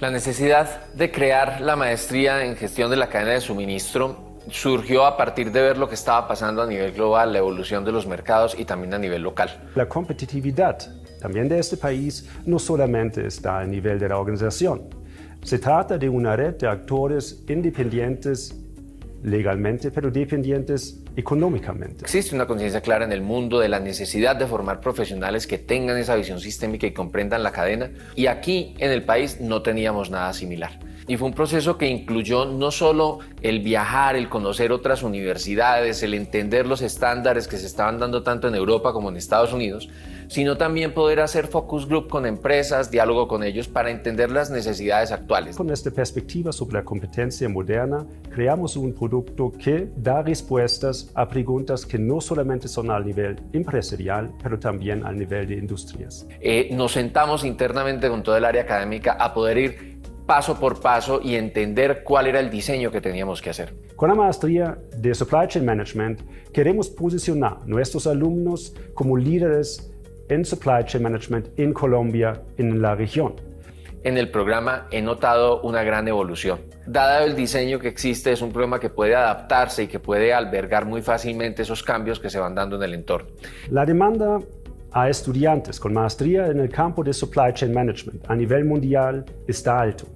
La necesidad de crear la maestría en gestión de la cadena de suministro surgió a partir de ver lo que estaba pasando a nivel global, la evolución de los mercados y también a nivel local. La competitividad también de este país no solamente está al nivel de la organización. Se trata de una red de actores independientes legalmente, pero dependientes económicamente. Existe una conciencia clara en el mundo de la necesidad de formar profesionales que tengan esa visión sistémica y comprendan la cadena, y aquí en el país no teníamos nada similar. Y fue un proceso que incluyó no solo el viajar, el conocer otras universidades, el entender los estándares que se estaban dando tanto en Europa como en Estados Unidos, sino también poder hacer focus group con empresas, diálogo con ellos para entender las necesidades actuales. Con esta perspectiva sobre la competencia moderna, creamos un producto que da respuestas a preguntas que no solamente son al nivel empresarial, pero también al nivel de industrias. Nos sentamos internamente con todo el área académica a poder ir paso por paso y entender cuál era el diseño que teníamos que hacer. Con la maestría de Supply Chain Management queremos posicionar a nuestros alumnos como líderes en Supply Chain Management en Colombia, en la región. En el programa he notado una gran evolución. Dado el diseño que existe, es un programa que puede adaptarse y que puede albergar muy fácilmente esos cambios que se van dando en el entorno. La demanda a estudiantes con maestría en el campo de Supply Chain Management a nivel mundial está alto.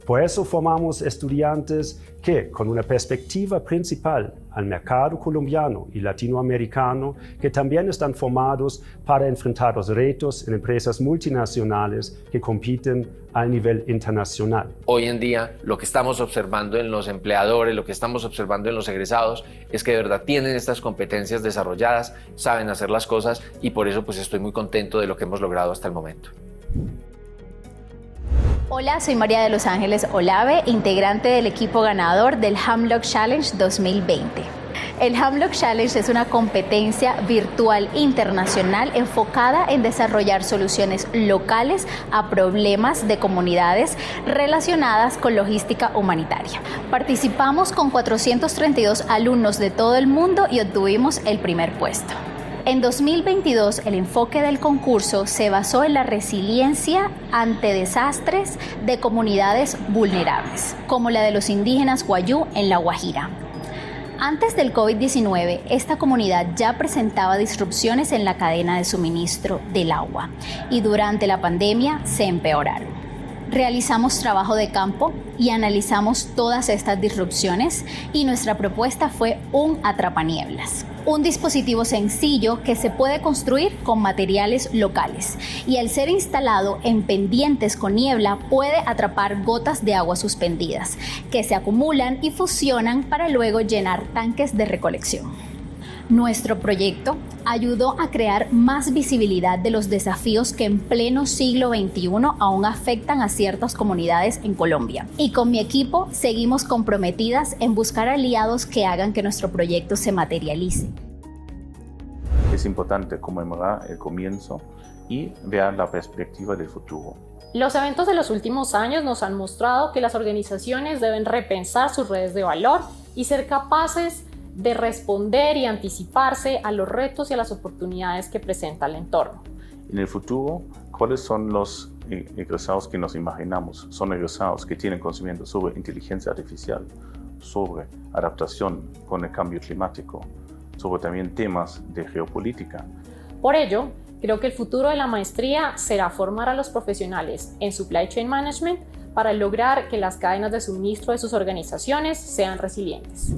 Por eso formamos estudiantes que, con una perspectiva principal al mercado colombiano y latinoamericano, que también están formados para enfrentar los retos en empresas multinacionales que compiten a nivel internacional. Hoy en día, lo que estamos observando en los empleadores, lo que estamos observando en los egresados, es que de verdad tienen estas competencias desarrolladas, saben hacer las cosas, y por eso pues estoy muy contento de lo que hemos logrado hasta el momento. Hola, soy María de Los Ángeles Olave, integrante del equipo ganador del Hamlock Challenge 2020. El Hamlock Challenge es una competencia virtual internacional enfocada en desarrollar soluciones locales a problemas de comunidades relacionadas con logística humanitaria. Participamos con 432 alumnos de todo el mundo y obtuvimos el primer puesto. En 2022, el enfoque del concurso se basó en la resiliencia ante desastres de comunidades vulnerables, como la de los indígenas Wayuu en La Guajira. Antes del COVID-19, esta comunidad ya presentaba disrupciones en la cadena de suministro del agua y durante la pandemia se empeoraron. Realizamos trabajo de campo y analizamos todas estas disrupciones y nuestra propuesta fue un atrapanieblas. Un dispositivo sencillo que se puede construir con materiales locales y al ser instalado en pendientes con niebla puede atrapar gotas de agua suspendidas que se acumulan y fusionan para luego llenar tanques de recolección. Nuestro proyecto ayudó a crear más visibilidad de los desafíos que en pleno siglo XXI aún afectan a ciertas comunidades en Colombia. Y con mi equipo seguimos comprometidas en buscar aliados que hagan que nuestro proyecto se materialice. Es importante conmemorar el comienzo y ver la perspectiva del futuro. Los eventos de los últimos años nos han mostrado que las organizaciones deben repensar sus redes de valor y ser capaces de responder y anticiparse a los retos y a las oportunidades que presenta el entorno. En el futuro, ¿cuáles son los egresados que nos imaginamos? Son egresados que tienen conocimiento sobre inteligencia artificial, sobre adaptación con el cambio climático, sobre también temas de geopolítica. Por ello, creo que el futuro de la maestría será formar a los profesionales en Supply Chain Management para lograr que las cadenas de suministro de sus organizaciones sean resilientes.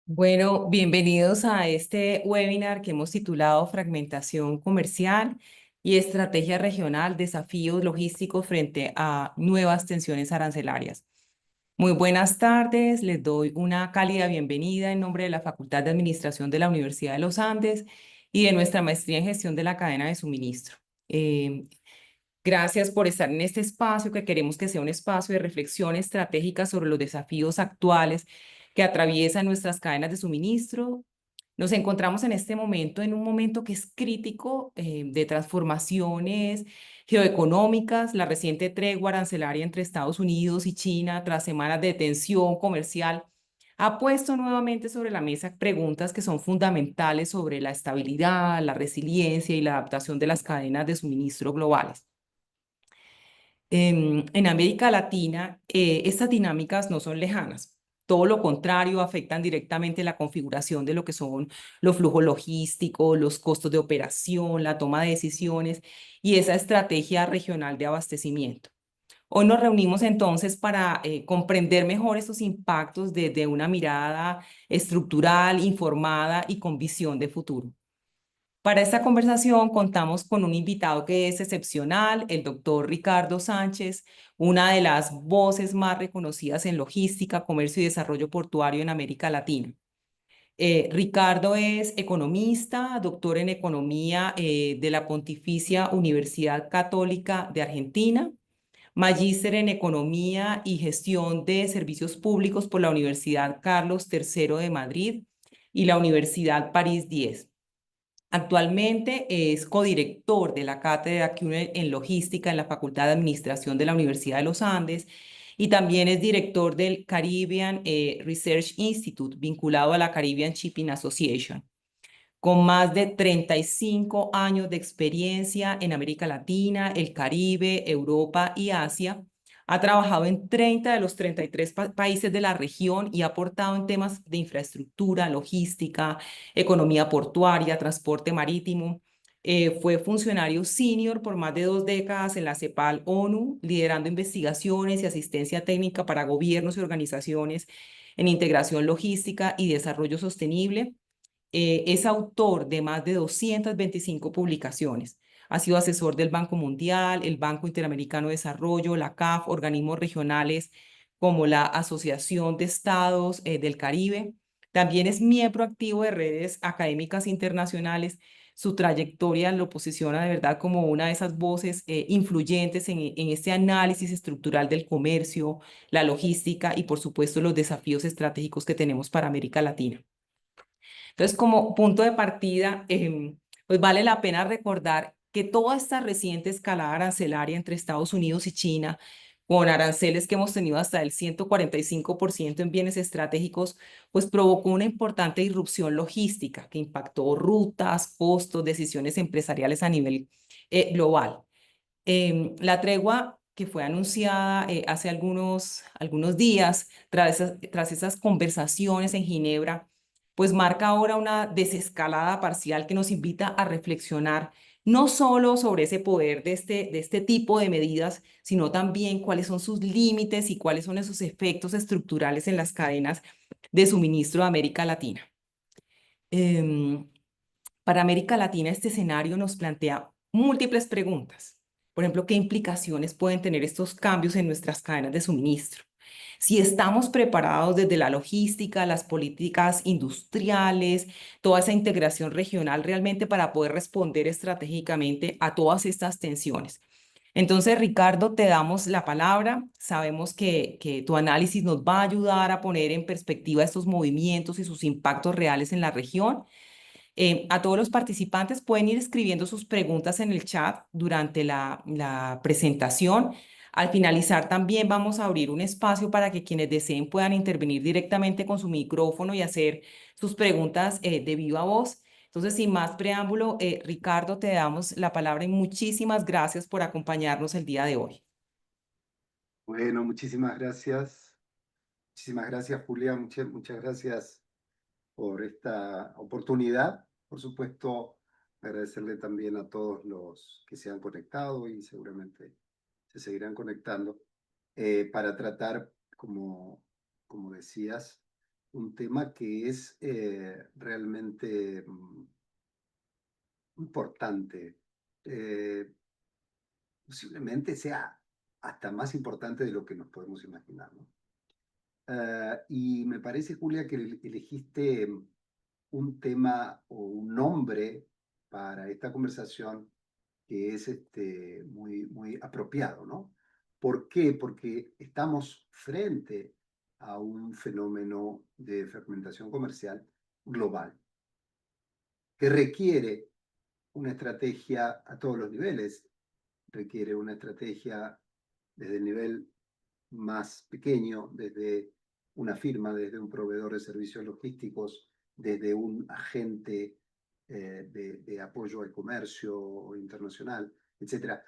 Bueno, bienvenidos a este webinar que hemos titulado Fragmentación Comercial y Estrategia Regional, Desafíos Logísticos frente a Nuevas Tensiones Arancelarias. Muy buenas tardes, les doy una cálida bienvenida en nombre de la Facultad de Administración de la Universidad de los Andes y de nuestra maestría en gestión de la cadena de suministro. Gracias por estar en este espacio que queremos que sea un espacio de reflexión estratégica sobre los desafíos actuales que atraviesan nuestras cadenas de suministro. Nos encontramos en este momento, en un momento que es crítico de transformaciones geoeconómicas, la reciente tregua arancelaria entre Estados Unidos y China tras semanas de tensión comercial ha puesto nuevamente sobre la mesa preguntas que son fundamentales sobre la estabilidad, la resiliencia y la adaptación de las cadenas de suministro globales. En América Latina, estas dinámicas no son lejanas. Todo lo contrario, afectan directamente la configuración de lo que son los flujos logísticos, los costos de operación, la toma de decisiones y esa estrategia regional de abastecimiento. Hoy nos reunimos entonces para comprender mejor estos impactos desde una mirada estructural, informada y con visión de futuro. Para esta conversación contamos con un invitado que es excepcional, el doctor Ricardo Sánchez, una de las voces más reconocidas en logística, comercio y desarrollo portuario en América Latina. Ricardo es economista, doctor en economía de la Pontificia Universidad Católica de Argentina, magíster en economía y gestión de servicios públicos por la Universidad Carlos III de Madrid y la Universidad París 10. Actualmente es codirector de la cátedra CUNY en logística en la Facultad de Administración de la Universidad de los Andes y también es director del Caribbean Research Institute, vinculado a la Caribbean Shipping Association. Con más de 35 años de experiencia en América Latina, el Caribe, Europa y Asia, ha trabajado en 30 de los 33 países de la región y ha aportado en temas de infraestructura, logística, economía portuaria, transporte marítimo. Fue funcionario senior por más de 2 décadas en la CEPAL ONU, liderando investigaciones y asistencia técnica para gobiernos y organizaciones en integración logística y desarrollo sostenible. Es autor de más de 225 publicaciones. Ha sido asesor del Banco Mundial, el Banco Interamericano de Desarrollo, la CAF, organismos regionales como la Asociación de Estados del Caribe. También es miembro activo de redes académicas internacionales. Su trayectoria lo posiciona de verdad como una de esas voces influyentes en este análisis estructural del comercio, la logística y, por supuesto, los desafíos estratégicos que tenemos para América Latina. Entonces, como punto de partida, pues vale la pena recordar que toda esta reciente escalada arancelaria entre Estados Unidos y China, con aranceles que hemos tenido hasta el 145% en bienes estratégicos, pues provocó una importante disrupción logística que impactó rutas, costos, decisiones empresariales a nivel global. La tregua que fue anunciada hace algunos días, tras esas conversaciones en Ginebra, pues marca ahora una desescalada parcial que nos invita a reflexionar no solo sobre ese poder de este tipo de medidas, sino también cuáles son sus límites y cuáles son esos efectos estructurales en las cadenas de suministro de América Latina. Em, para América Latina, este escenario nos plantea múltiples preguntas. Por ejemplo, ¿qué implicaciones pueden tener estos cambios en nuestras cadenas de suministro? Si estamos preparados desde la logística, las políticas industriales, toda esa integración regional realmente para poder responder estratégicamente a todas estas tensiones. Entonces, Ricardo, te damos la palabra. Sabemos que tu análisis nos va a ayudar a poner en perspectiva estos movimientos y sus impactos reales en la región. A todos los participantes pueden ir escribiendo sus preguntas en el chat durante la presentación. Al finalizar también vamos a abrir un espacio para que quienes deseen puedan intervenir directamente con su micrófono y hacer sus preguntas de viva voz. Entonces, sin más preámbulo, Ricardo, te damos la palabra y muchísimas gracias por acompañarnos el día de hoy. Bueno, muchísimas gracias. Muchísimas gracias, Julia. Muchas gracias por esta oportunidad. Por supuesto, agradecerle también a todos los que se han conectado y seguramente se seguirán conectando para tratar, como decías, un tema que es realmente importante. Posiblemente sea hasta más importante de lo que nos podemos imaginar, ¿no? Y me parece, Julia, que elegiste un tema o un nombre para esta conversación que es muy apropiado, ¿no? ¿Por qué? Porque estamos frente a un fenómeno de fragmentación comercial global que requiere una estrategia a todos los niveles, requiere una estrategia desde el nivel más pequeño, desde una firma, desde un proveedor de servicios logísticos, desde un agente de apoyo al comercio internacional, etcétera,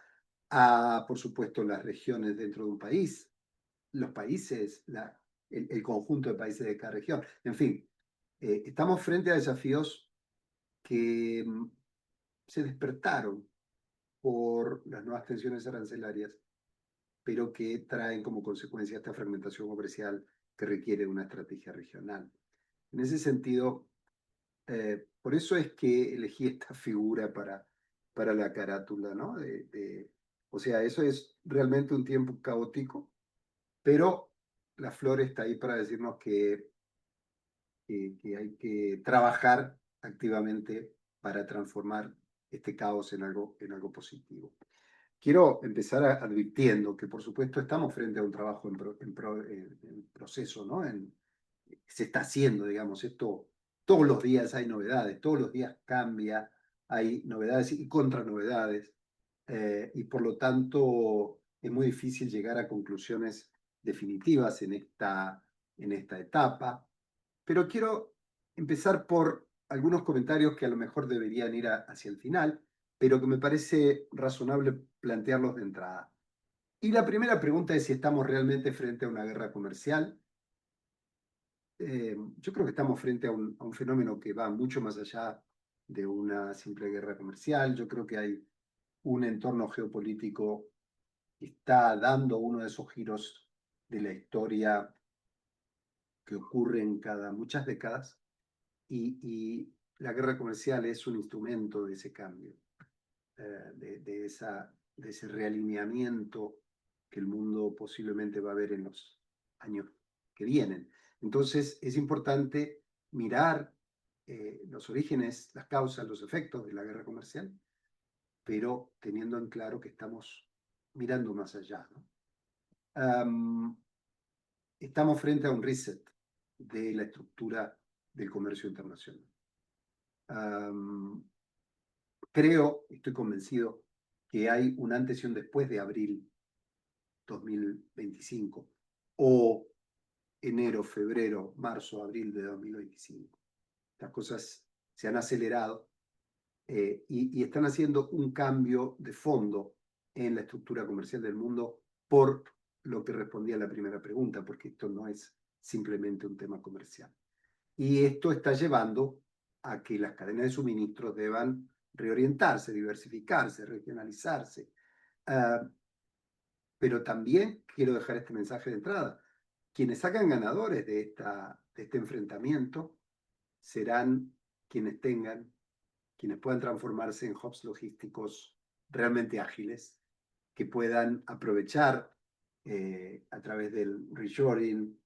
a, por supuesto, las regiones dentro de un país, los países, el conjunto de países de cada región. En fin, estamos frente a desafíos que se despertaron por las nuevas tensiones arancelarias, pero que traen como consecuencia esta fragmentación comercial que requiere una estrategia regional. En ese sentido, por eso es que elegí esta figura para la carátula, ¿no? O sea, eso es realmente un tiempo caótico, pero la flor está ahí para decirnos que hay que trabajar activamente para transformar este caos en algo positivo. Quiero empezar advirtiendo que, por supuesto, estamos frente a un trabajo en proceso, ¿no? Se está haciendo, digamos, esto, todos los días hay novedades, todos los días cambia, hay novedades y contranovedades, y por lo tanto es muy difícil llegar a conclusiones definitivas en esta etapa. Pero quiero empezar por algunos comentarios que a lo mejor deberían ir hacia el final, pero que me parece razonable plantearlos de entrada. Y la primera pregunta es si estamos realmente frente a una guerra comercial. Yo creo que estamos frente a un fenómeno que va mucho más allá de una simple guerra comercial. Yo creo que hay un entorno geopolítico que está dando uno de esos giros de la historia que ocurren cada muchas décadas, y la guerra comercial es un instrumento de ese cambio, de ese realineamiento que el mundo posiblemente va a ver en los años que vienen. Entonces es importante mirar los orígenes, las causas, los efectos de la guerra comercial, pero teniendo en claro que estamos mirando más allá, ¿no? Estamos frente a un reset de la estructura del comercio internacional. Creo, estoy convencido, que hay un antes y un después de abril 2025 o enero, febrero, marzo, abril de 2025. Las cosas se han acelerado y están haciendo un cambio de fondo en la estructura comercial del mundo, por lo que respondía a la primera pregunta, porque esto no es simplemente un tema comercial. Y esto está llevando a que las cadenas de suministros deban reorientarse, diversificarse, regionalizarse. Pero también quiero dejar este mensaje de entrada. Quienes sacan ganadores de este enfrentamiento serán quienes puedan transformarse en hubs logísticos realmente ágiles, que puedan aprovechar a través del reshoring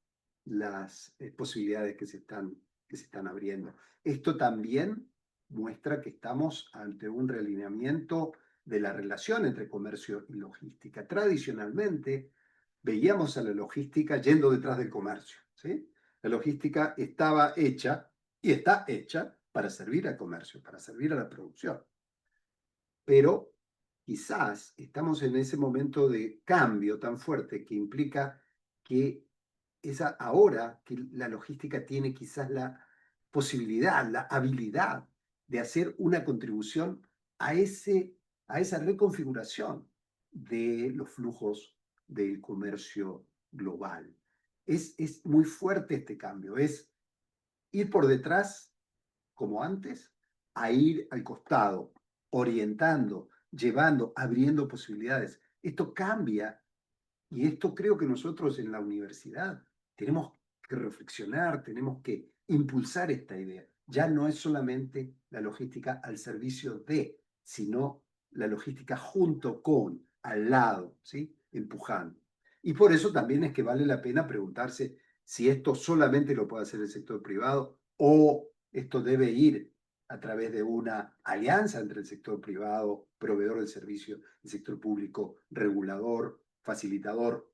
las posibilidades que se están abriendo. Esto también muestra que estamos ante un realineamiento de la relación entre comercio y logística. Tradicionalmente veíamos a la logística yendo detrás del comercio, ¿sí? La logística estaba hecha y está hecha para servir al comercio, para servir a la producción. Pero quizás estamos en ese momento de cambio tan fuerte que implica que ahora que la logística tiene quizás la posibilidad, la habilidad de hacer una contribución a esa reconfiguración de los flujos del comercio global. Es muy fuerte este cambio, es ir por detrás, como antes, a ir al costado, orientando, llevando, abriendo posibilidades. Esto cambia, y esto creo que nosotros en la universidad tenemos que reflexionar, tenemos que impulsar esta idea. Ya no es solamente la logística al servicio de, sino la logística junto con, al lado, ¿sí? Empujando. Y por eso también es que vale la pena preguntarse si esto solamente lo puede hacer el sector privado o esto debe ir a través de una alianza entre el sector privado, proveedor del servicio, el sector público, regulador, facilitador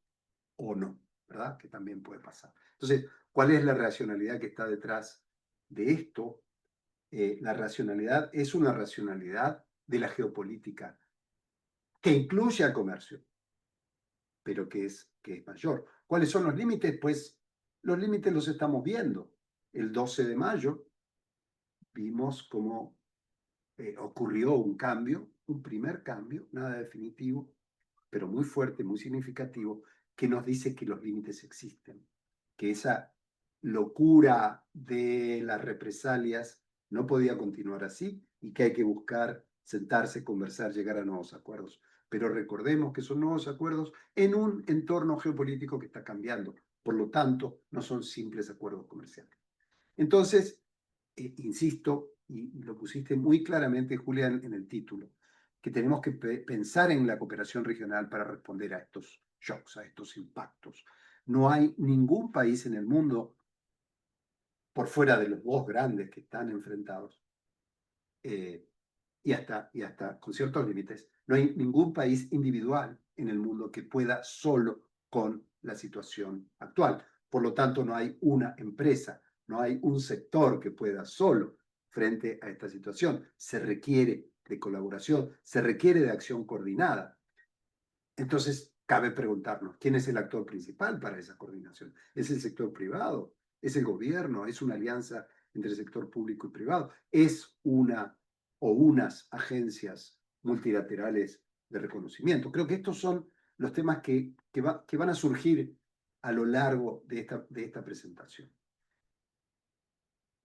o no, ¿verdad? Que también puede pasar. Entonces, ¿cuál es la racionalidad que está detrás de esto? La racionalidad es una racionalidad de la geopolítica que incluye al comercio, pero que es mayor. ¿Cuáles son los límites? Pues los límites los estamos viendo. El 12 de mayo vimos cómo ocurrió un cambio, un primer cambio, nada definitivo, pero muy fuerte, muy significativo, que nos dice que los límites existen, que esa locura de las represalias no podía continuar así y que hay que buscar sentarse, conversar, llegar a nuevos acuerdos. Pero recordemos que son nuevos acuerdos en un entorno geopolítico que está cambiando. Por lo tanto, no son simples acuerdos comerciales. Entonces, insisto, y lo pusiste muy claramente, Julián, en el título, que tenemos que pensar en la cooperación regional para responder a estos shocks, a estos impactos. No hay ningún país en el mundo, por fuera de los dos grandes que están enfrentados, y hasta con ciertos límites, no hay ningún país individual en el mundo que pueda solo con la situación actual. Por lo tanto, no hay una empresa, no hay un sector que pueda solo frente a esta situación. Se requiere de colaboración, se requiere de acción coordinada. Entonces, cabe preguntarnos, ¿quién es el actor principal para esa coordinación? ¿Es el sector privado? ¿Es el gobierno? ¿Es una alianza entre el sector público y privado? ¿Es una o unas agencias multilaterales de reconocimiento? Creo que estos son los temas que van a surgir a lo largo de esta presentación.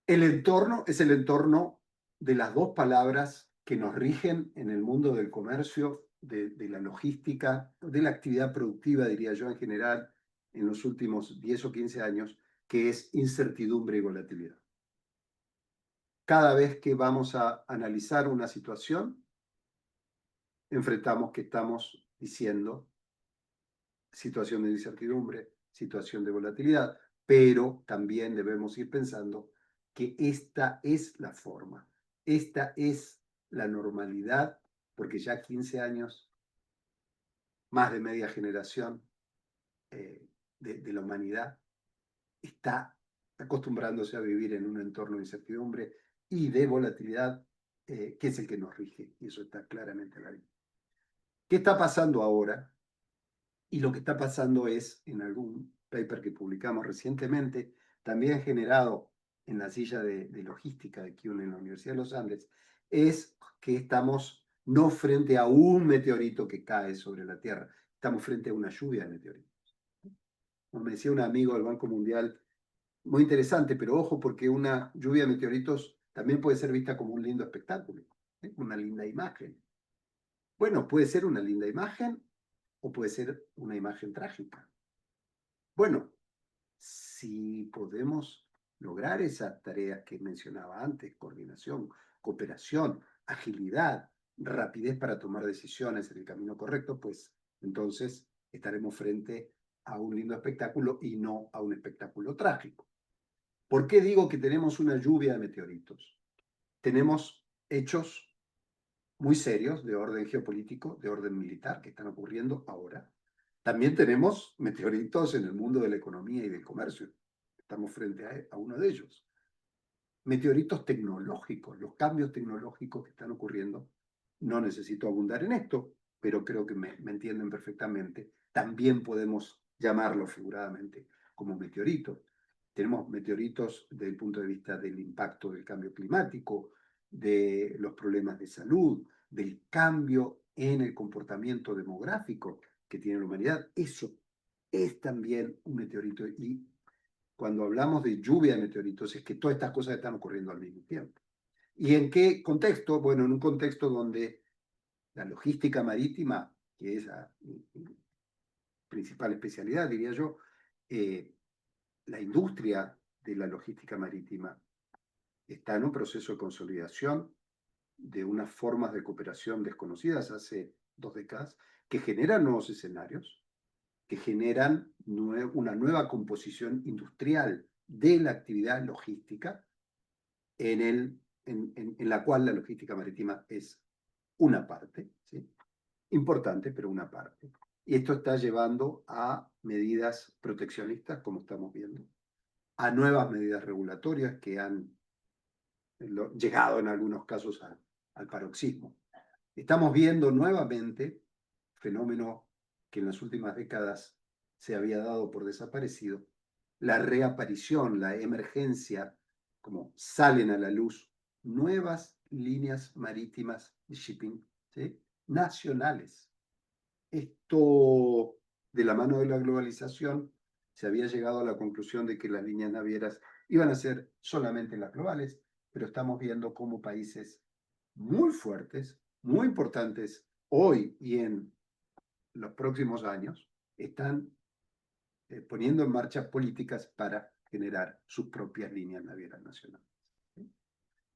El entorno es el entorno de las dos palabras que nos rigen en el mundo del comercio, de la logística, de la actividad productiva, diría yo en general, en los últimos 10 o 15 años, que es incertidumbre y volatilidad. Cada vez que vamos a analizar una situación, enfrentamos que estamos diciendo situación de incertidumbre, situación de volatilidad, pero también debemos ir pensando que esta es la forma, esta es la normalidad, porque ya 15 años, más de media generación de la humanidad, está acostumbrándose a vivir en un entorno de incertidumbre y de volatilidad, que es el que nos rige, y eso está claramente a la vista. ¿Qué está pasando ahora? Y lo que está pasando es, en algún paper que publicamos recientemente, también generado en la silla de logística de CUNY en la Universidad de los Andes, es que estamos no frente a un meteorito que cae sobre la Tierra, estamos frente a una lluvia de meteoritos. Como me decía un amigo del Banco Mundial, muy interesante, pero ojo, porque una lluvia de meteoritos también puede ser vista como un lindo espectáculo, una linda imagen. Bueno, puede ser una linda imagen o puede ser una imagen trágica. Bueno, si podemos lograr esas tareas que mencionaba antes, coordinación, cooperación, agilidad, rapidez para tomar decisiones en el camino correcto, pues entonces estaremos frente a un lindo espectáculo y no a un espectáculo trágico. ¿Por qué digo que tenemos una lluvia de meteoritos? Tenemos hechos muy serios de orden geopolítico, de orden militar, que están ocurriendo ahora. También tenemos meteoritos en el mundo de la economía y del comercio. Estamos frente a uno de ellos. Meteoritos tecnológicos, los cambios tecnológicos que están ocurriendo. No necesito abundar en esto, pero creo que me entienden perfectamente. También podemos llamarlo figuradamente como meteoritos. Tenemos meteoritos desde el punto de vista del impacto del cambio climático, de los problemas de salud, del cambio en el comportamiento demográfico que tiene la humanidad. Eso es también un meteorito. Y cuando hablamos de lluvia de meteoritos, es que todas estas cosas están ocurriendo al mismo tiempo. ¿Y en qué contexto? Bueno, en un contexto donde la logística marítima, que es la principal especialidad, diría yo, la industria de la logística marítima está en un proceso de consolidación de unas formas de cooperación desconocidas hace 2 décadas, que generan nuevos escenarios, que generan una nueva composición industrial de la actividad logística, en la cual la logística marítima es una parte, ¿sí? Importante, pero una parte. Y esto está llevando a medidas proteccionistas, como estamos viendo, a nuevas medidas regulatorias que han llegado en algunos casos al paroxismo. Estamos viendo nuevamente fenómeno que en las últimas décadas se había dado por desaparecido, la reaparición, la emergencia, como salen a la luz nuevas líneas marítimas de shipping, ¿sí?, nacionales. Esto, de la mano de la globalización, se había llegado a la conclusión de que las líneas navieras iban a ser solamente las globales, pero estamos viendo cómo países muy fuertes, muy importantes hoy y en los próximos años, están poniendo en marcha políticas para generar sus propias líneas navieras nacionales. ¿Sí?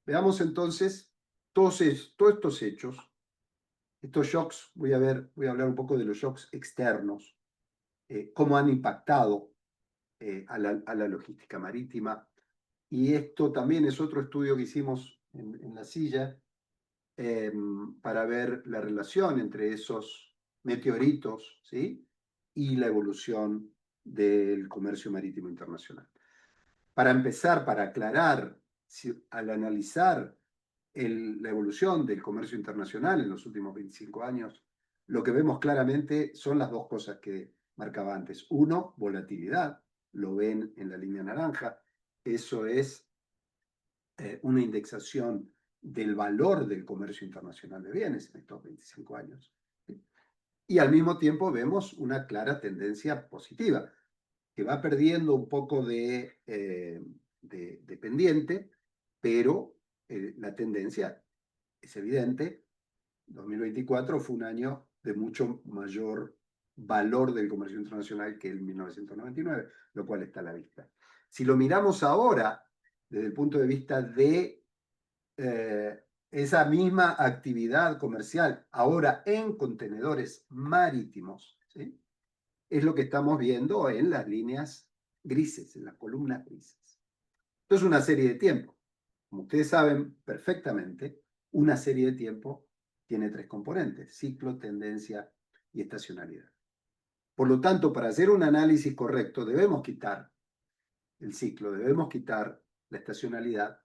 Veamos entonces todos estos hechos, estos shocks. Voy a hablar un poco de los shocks externos, cómo han impactado a la logística marítima. Y esto también es otro estudio que hicimos en la silla, para ver la relación entre esos meteoritos, ¿sí?, y la evolución del comercio marítimo internacional. Para empezar, para aclarar, al analizar la evolución del comercio internacional en los últimos 25 años, lo que vemos claramente son las dos cosas que marcaba antes. Uno, volatilidad, lo ven en la línea naranja, eso es una indexación del valor del comercio internacional de bienes en estos 25 años. ¿Sí? Y al mismo tiempo vemos una clara tendencia positiva, que va perdiendo un poco de pendiente, pero la tendencia es evidente. 2024 fue un año de mucho mayor valor del comercio internacional que el 1999, lo cual está a la vista. Si lo miramos ahora desde el punto de vista de esa misma actividad comercial, ahora en contenedores marítimos, ¿sí?, es lo que estamos viendo en las líneas grises, en las columnas grises. Esto es una serie de tiempo. Como ustedes saben perfectamente, una serie de tiempo tiene tres componentes: ciclo, tendencia y estacionalidad. Por lo tanto, para hacer un análisis correcto, debemos quitar el ciclo, debemos quitar la estacionalidad,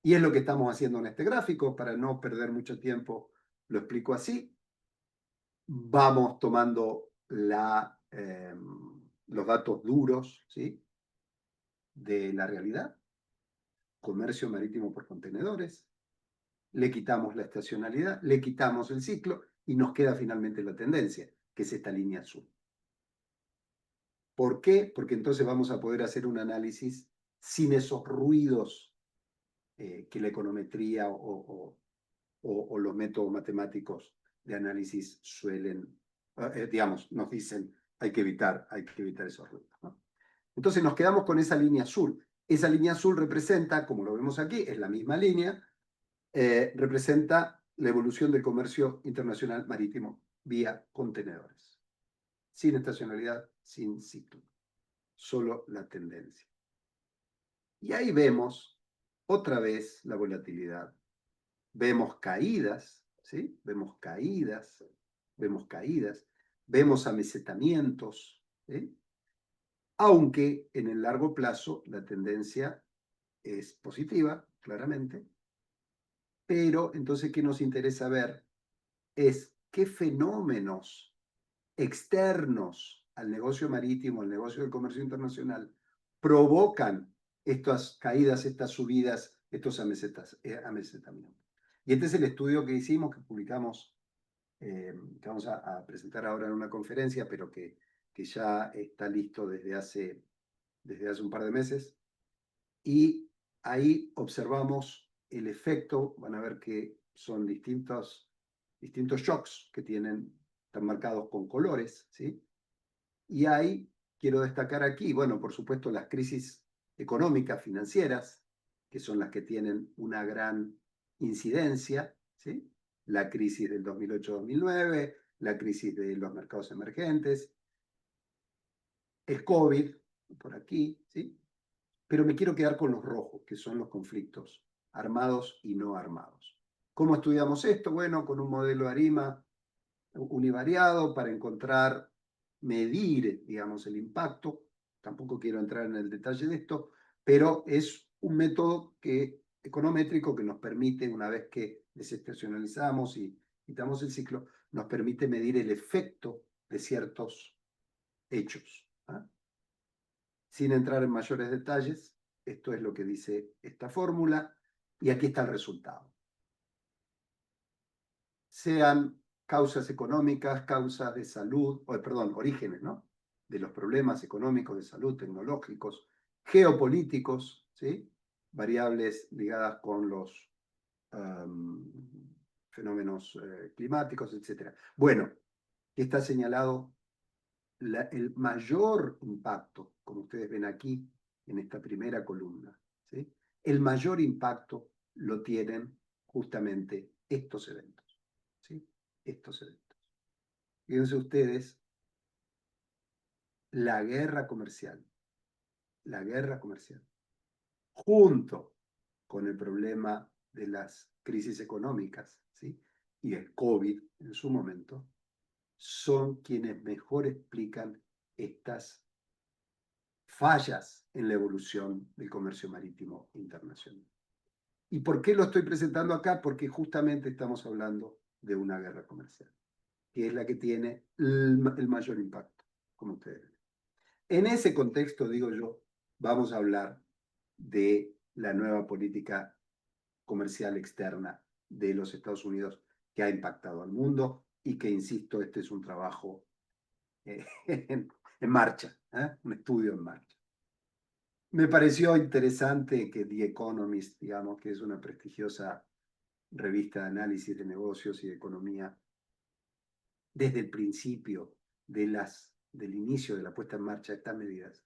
y es lo que estamos haciendo en este gráfico. Para no perder mucho tiempo, lo explico así. Vamos tomando los datos duros, ¿sí?, de la realidad, comercio marítimo por contenedores, le quitamos la estacionalidad, le quitamos el ciclo y nos queda finalmente la tendencia, que es esta línea azul. ¿Por qué? Porque entonces vamos a poder hacer un análisis sin esos ruidos que la econometría o los métodos matemáticos de análisis suelen, digamos, nos dicen hay que evitar esos ruidos, ¿no? Entonces nos quedamos con esa línea azul. Esa línea azul representa, como lo vemos aquí, es la misma línea, representa la evolución del comercio internacional marítimo vía contenedores, sin estacionalidad, sin ciclo, solo la tendencia. Y ahí vemos otra vez la volatilidad. Vemos caídas, ¿sí? Vemos caídas, vemos amesetamientos, ¿sí?, aunque en el largo plazo la tendencia es positiva, claramente. Pero entonces, ¿qué nos interesa ver? Es qué fenómenos externos al negocio marítimo, al negocio del comercio internacional, provocan estas caídas, estas subidas, estos amesetamientos. Y este es el estudio que hicimos, que publicamos, que vamos a presentar ahora en una conferencia, pero que ya está listo desde hace un par de meses. Y ahí observamos el efecto. Van a ver que son distintos shocks que están marcados con colores, ¿sí? Y ahí quiero destacar aquí, bueno, por supuesto, las crisis económicas, financieras, que son las que tienen una gran incidencia, ¿sí? La crisis del 2008-2009, la crisis de los mercados emergentes, el COVID, por aquí, ¿sí? Pero me quiero quedar con los rojos, que son los conflictos armados y no armados. ¿Cómo estudiamos esto? Bueno, con un modelo de ARIMA univariado para medir, digamos, el impacto. Tampoco quiero entrar en el detalle de esto, pero es un método econométrico que nos permite, una vez que desestacionalizamos y quitamos el ciclo, nos permite medir el efecto de ciertos hechos, ¿ah? Sin entrar en mayores detalles, esto es lo que dice esta fórmula y aquí está el resultado. Sean causas económicas, causas de salud, orígenes, ¿no? De los problemas económicos, de salud, tecnológicos, geopolíticos, ¿sí? Variables ligadas con los fenómenos climáticos, etc. Bueno, está señalado el mayor impacto, como ustedes ven aquí en esta primera columna, ¿sí? El mayor impacto lo tienen justamente estos eventos, ¿sí? Estos eventos. Fíjense ustedes, la guerra comercial, junto con el problema de las crisis económicas, ¿sí? Y el COVID en su momento, son quienes mejor explican estas fallas en la evolución del comercio marítimo internacional. ¿Y por qué lo estoy presentando acá? Porque justamente estamos hablando de una guerra comercial, que es la que tiene el mayor impacto, como ustedes ven. En ese contexto, digo yo, vamos a hablar de la nueva política comercial externa de los Estados Unidos que ha impactado al mundo y que, insisto, este es un trabajo en marcha, un estudio en marcha. Me pareció interesante que The Economist, digamos, que es una prestigiosa revista de análisis de negocios y de economía, desde el principio del inicio de la puesta en marcha de estas medidas,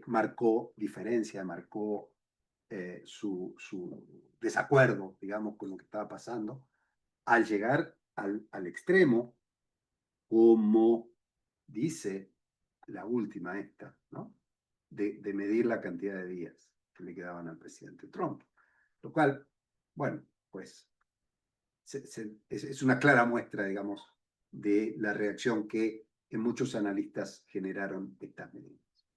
marcó diferencia, marcó su desacuerdo, digamos, con lo que estaba pasando, al llegar al extremo, como dice la última esta, ¿no? De medir la cantidad de días que le quedaban al presidente Trump. Lo cual, bueno, pues es una clara muestra, digamos, de la reacción que en muchos analistas generaron estas medidas.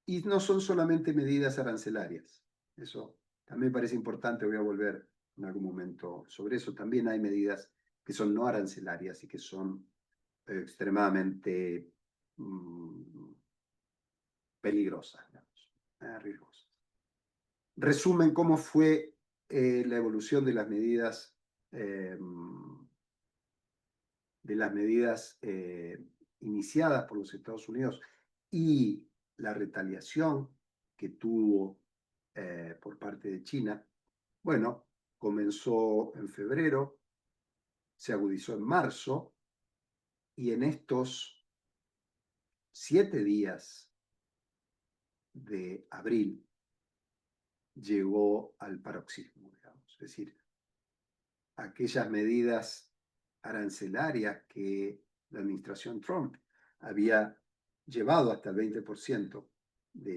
Y no son solamente medidas arancelarias. Eso también parece importante, voy a volver en algún momento sobre eso. También hay medidas que son no arancelarias y que son extremadamente peligrosas, digamos, riesgosas. Resumen cómo fue la evolución de las medidas iniciadas por los Estados Unidos y la retaliación que tuvo por parte de China. Bueno, comenzó en febrero, se agudizó en marzo, y en estos 7 días de abril llegó al paroxismo, digamos. Es decir, aquellas medidas arancelarias que la administración Trump había llevado hasta el 20%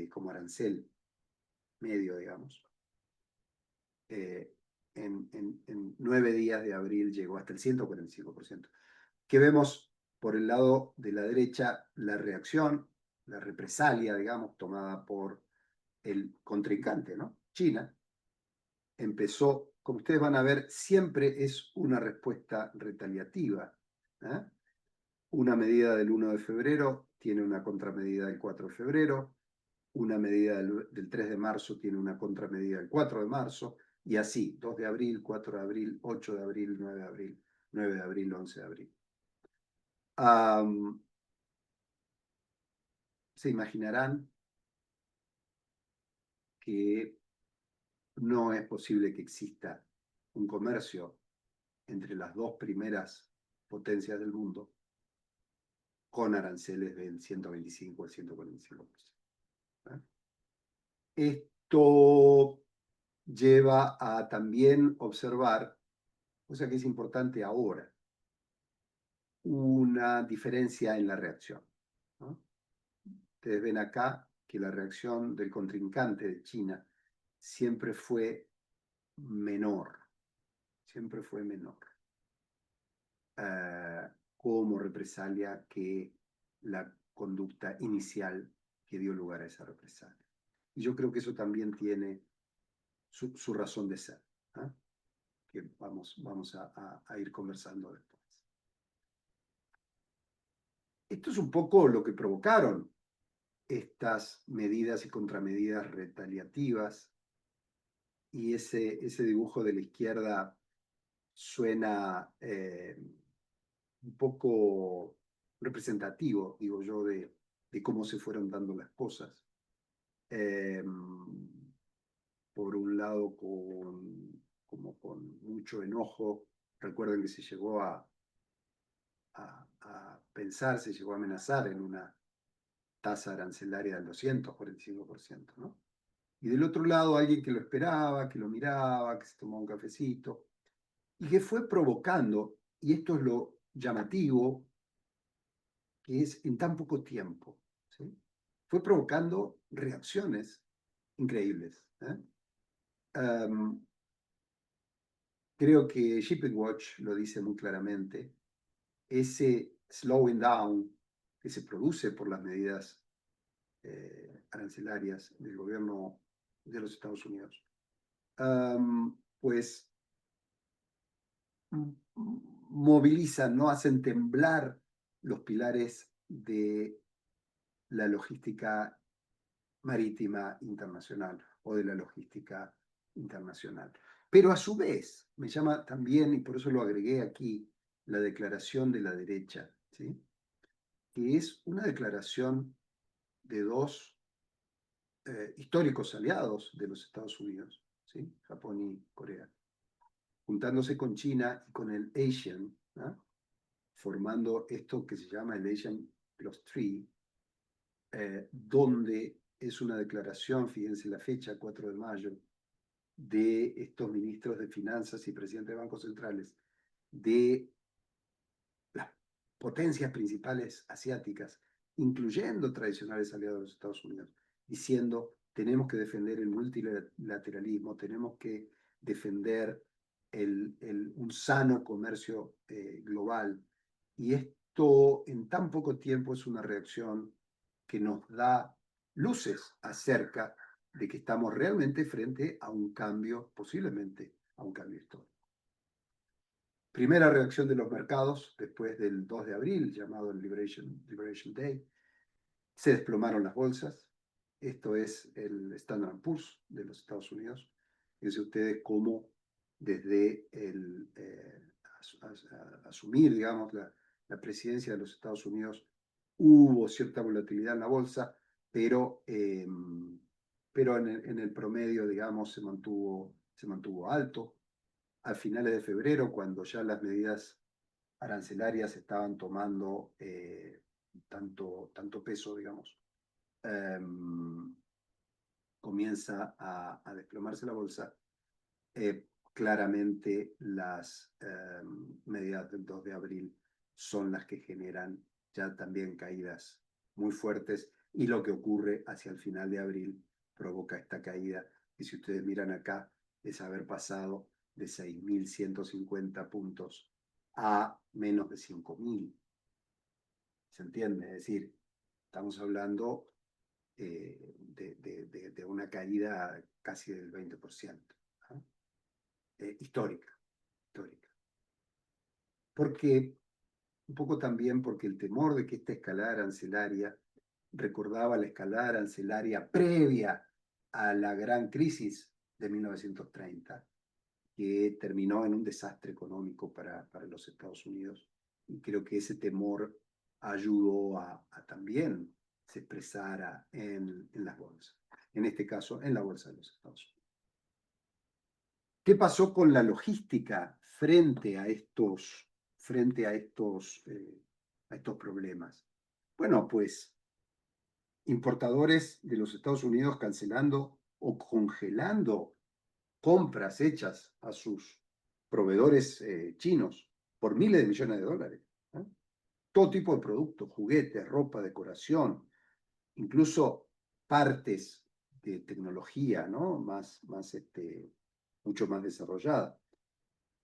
como arancel medio, digamos, en 9 días de abril llegó hasta el 145%. Que vemos por el lado de la derecha la reacción, la represalia, digamos, tomada por el contrincante, ¿no? China. Empezó, como ustedes van a ver, siempre es una respuesta retaliativa. Una medida del 1 de febrero tiene una contramedida del 4 de febrero, una medida del 3 de marzo tiene una contramedida del 4 de marzo, y así, 2 de abril, 4 de abril, 8 de abril, 9 de abril, 9 de abril, 11 de abril. Se imaginarán que no es posible que exista un comercio entre las dos primeras potencias del mundo con aranceles del 125 al 145%. Esto lleva a también observar, cosa que es importante ahora, una diferencia en la reacción, ¿no? Ustedes ven acá que la reacción del contrincante de China siempre fue menor, como represalia que la conducta inicial que dio lugar a esa represalia. Y yo creo que eso también tiene su razón de ser, que vamos a ir conversando después. Esto es un poco lo que provocaron estas medidas y contramedidas retaliativas, y ese dibujo de la izquierda suena un poco representativo, digo yo, de cómo se fueron dando las cosas. Por un lado, como con mucho enojo. Recuerden que se llegó a pensar, se llegó a amenazar en una tasa arancelaria del 245%, ¿no? Y del otro lado, alguien que lo esperaba, que lo miraba, que se tomó un cafecito, y que fue provocando, y esto es lo llamativo, que es en tan poco tiempo, ¿sí? Fue provocando reacciones increíbles. Creo que Shipping Watch lo dice muy claramente. Ese slowing down que se produce por las medidas arancelarias del gobierno de los Estados Unidos, pues movilizan, ¿no? Hacen temblar los pilares de la logística marítima internacional o de la logística internacional. Pero a su vez, me llama también, y por eso lo agregué aquí, la declaración de la derecha, ¿sí? Que es una declaración de dos históricos aliados de los Estados Unidos, ¿sí? Japón y Corea, juntándose con China y con el ASEAN, ¿no? Formando esto que se llama el ASEAN Plus 3, donde es una declaración, fíjense la fecha, 4 de mayo, de estos ministros de finanzas y presidentes de bancos centrales de las potencias principales asiáticas, incluyendo tradicionales aliados de los Estados Unidos, diciendo tenemos que defender el multilateralismo, tenemos que defender un sano comercio global. Y esto en tan poco tiempo es una reacción que nos da luces acerca de que estamos realmente frente a un cambio, posiblemente a un cambio histórico. Primera reacción de los mercados después del 2 de abril, llamado el Liberation Day. Se desplomaron las bolsas. Esto es el Standard & Poor's de los Estados Unidos. Fíjense ustedes cómo desde asumir, digamos, la presidencia de los Estados Unidos hubo cierta volatilidad en la bolsa, pero en el promedio, digamos, se mantuvo alto. A finales de febrero, cuando ya las medidas arancelarias estaban tomando tanto peso, digamos, comienza a desplomarse la bolsa. Claramente las medidas del 2 de abril son las que generan ya también caídas muy fuertes, y lo que ocurre hacia el final de abril provoca esta caída, y si ustedes miran acá, es haber pasado de 6.150 puntos a menos de 5.000. ¿Se entiende? Es decir, estamos hablando de una caída casi del 20%, ¿no? Histórica. Porque, un poco también porque el temor de que esta escalada arancelaria recordaba la escalada arancelaria previa a la gran crisis de 1930, que terminó en un desastre económico para los Estados Unidos. Y creo que ese temor ayudó a también se expresara en las bolsas. En este caso, en la bolsa de los Estados Unidos. ¿Qué pasó con la logística frente a estos problemas? Bueno, pues importadores de los Estados Unidos cancelando o congelando compras hechas a sus proveedores chinos por miles de millones de dólares, ¿no? Todo tipo de productos, juguetes, ropa, decoración, incluso partes de tecnología, ¿no? Mucho más desarrollada.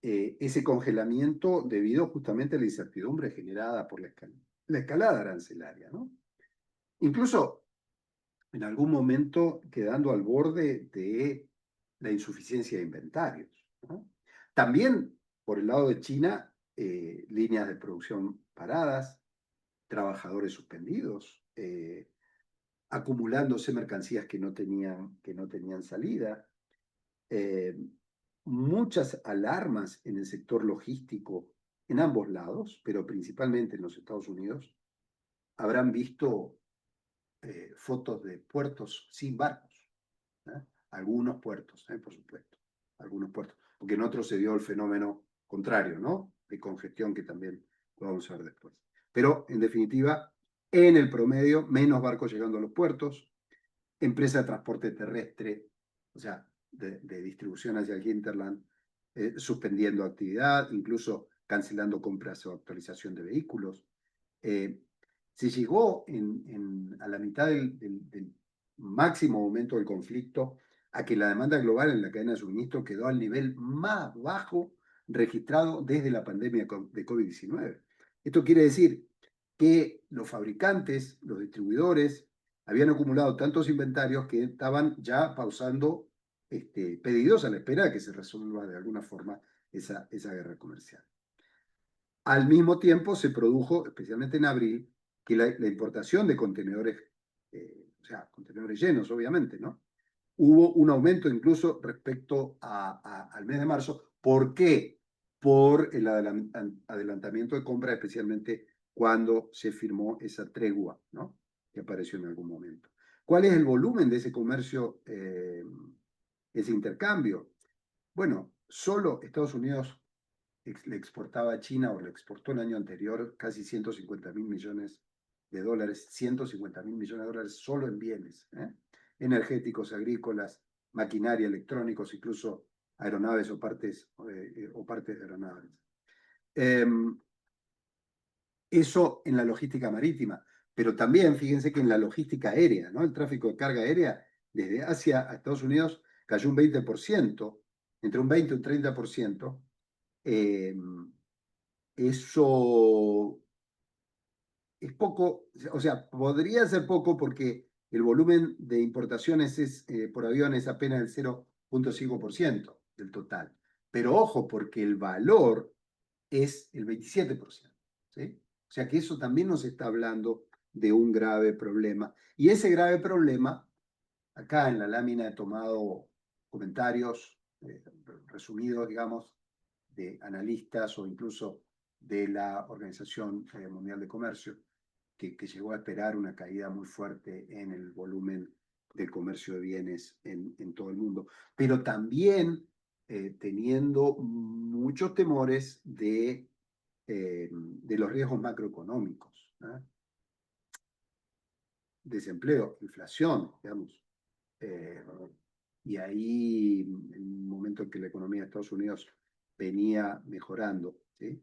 Ese congelamiento debido justamente a la incertidumbre generada por la escalada arancelaria, ¿no? Incluso en algún momento quedando al borde de la insuficiencia de inventarios, ¿no? También por el lado de China, líneas de producción paradas, trabajadores suspendidos, acumulándose mercancías que no tenían salida, muchas alarmas en el sector logístico en ambos lados, pero principalmente en los Estados Unidos. Habrán visto fotos de puertos sin barcos, ¿eh? Algunos puertos, por supuesto, algunos puertos, porque en otros se dio el fenómeno contrario, ¿no? De congestión, que también lo vamos a ver después. Pero, en definitiva, en el promedio, menos barcos llegando a los puertos, empresa de transporte terrestre, o sea, de distribución hacia el hinterland, suspendiendo actividad, incluso cancelando compras o actualización de vehículos. Se llegó a la mitad del máximo momento del conflicto a que la demanda global en la cadena de suministro quedó al nivel más bajo registrado desde la pandemia de COVID-19. Esto quiere decir que los fabricantes, los distribuidores, habían acumulado tantos inventarios que estaban ya pausando pedidos a la espera de que se resuelva de alguna forma esa guerra comercial. Al mismo tiempo se produjo, especialmente en abril, que la importación de contenedores, o sea, contenedores llenos, obviamente, ¿no? Hubo un aumento incluso respecto al mes de marzo. ¿Por qué? Por el adelantamiento de compra, especialmente cuando se firmó esa tregua, ¿no? Que apareció en algún momento. ¿Cuál es el volumen de ese comercio, ese intercambio? Bueno, solo Estados Unidos le exportaba a China, o le exportó el año anterior, casi 150.000 millones de dólares, 150.000 millones de dólares solo en bienes, energéticos, agrícolas, maquinaria, electrónicos, incluso aeronaves o partes de aeronaves. Eso en la logística marítima, pero también fíjense que en la logística aérea, ¿no? El tráfico de carga aérea desde Asia a Estados Unidos cayó un 20%, entre un 20 y un 30%. Eso es poco, o sea, podría ser poco porque el volumen de importaciones por avión es apenas el 0.5% del total. Pero ojo, porque el valor es el 27%, ¿sí? O sea que eso también nos está hablando de un grave problema. Y ese grave problema, acá en la lámina he tomado comentarios resumidos, digamos, de analistas o incluso de la Organización Mundial de Comercio, que llegó a esperar una caída muy fuerte en el volumen del comercio de bienes en todo el mundo, pero también teniendo muchos temores de los riesgos macroeconómicos, ¿eh? Desempleo, inflación, digamos. Y ahí, en un momento en que la economía de Estados Unidos venía mejorando, ¿sí?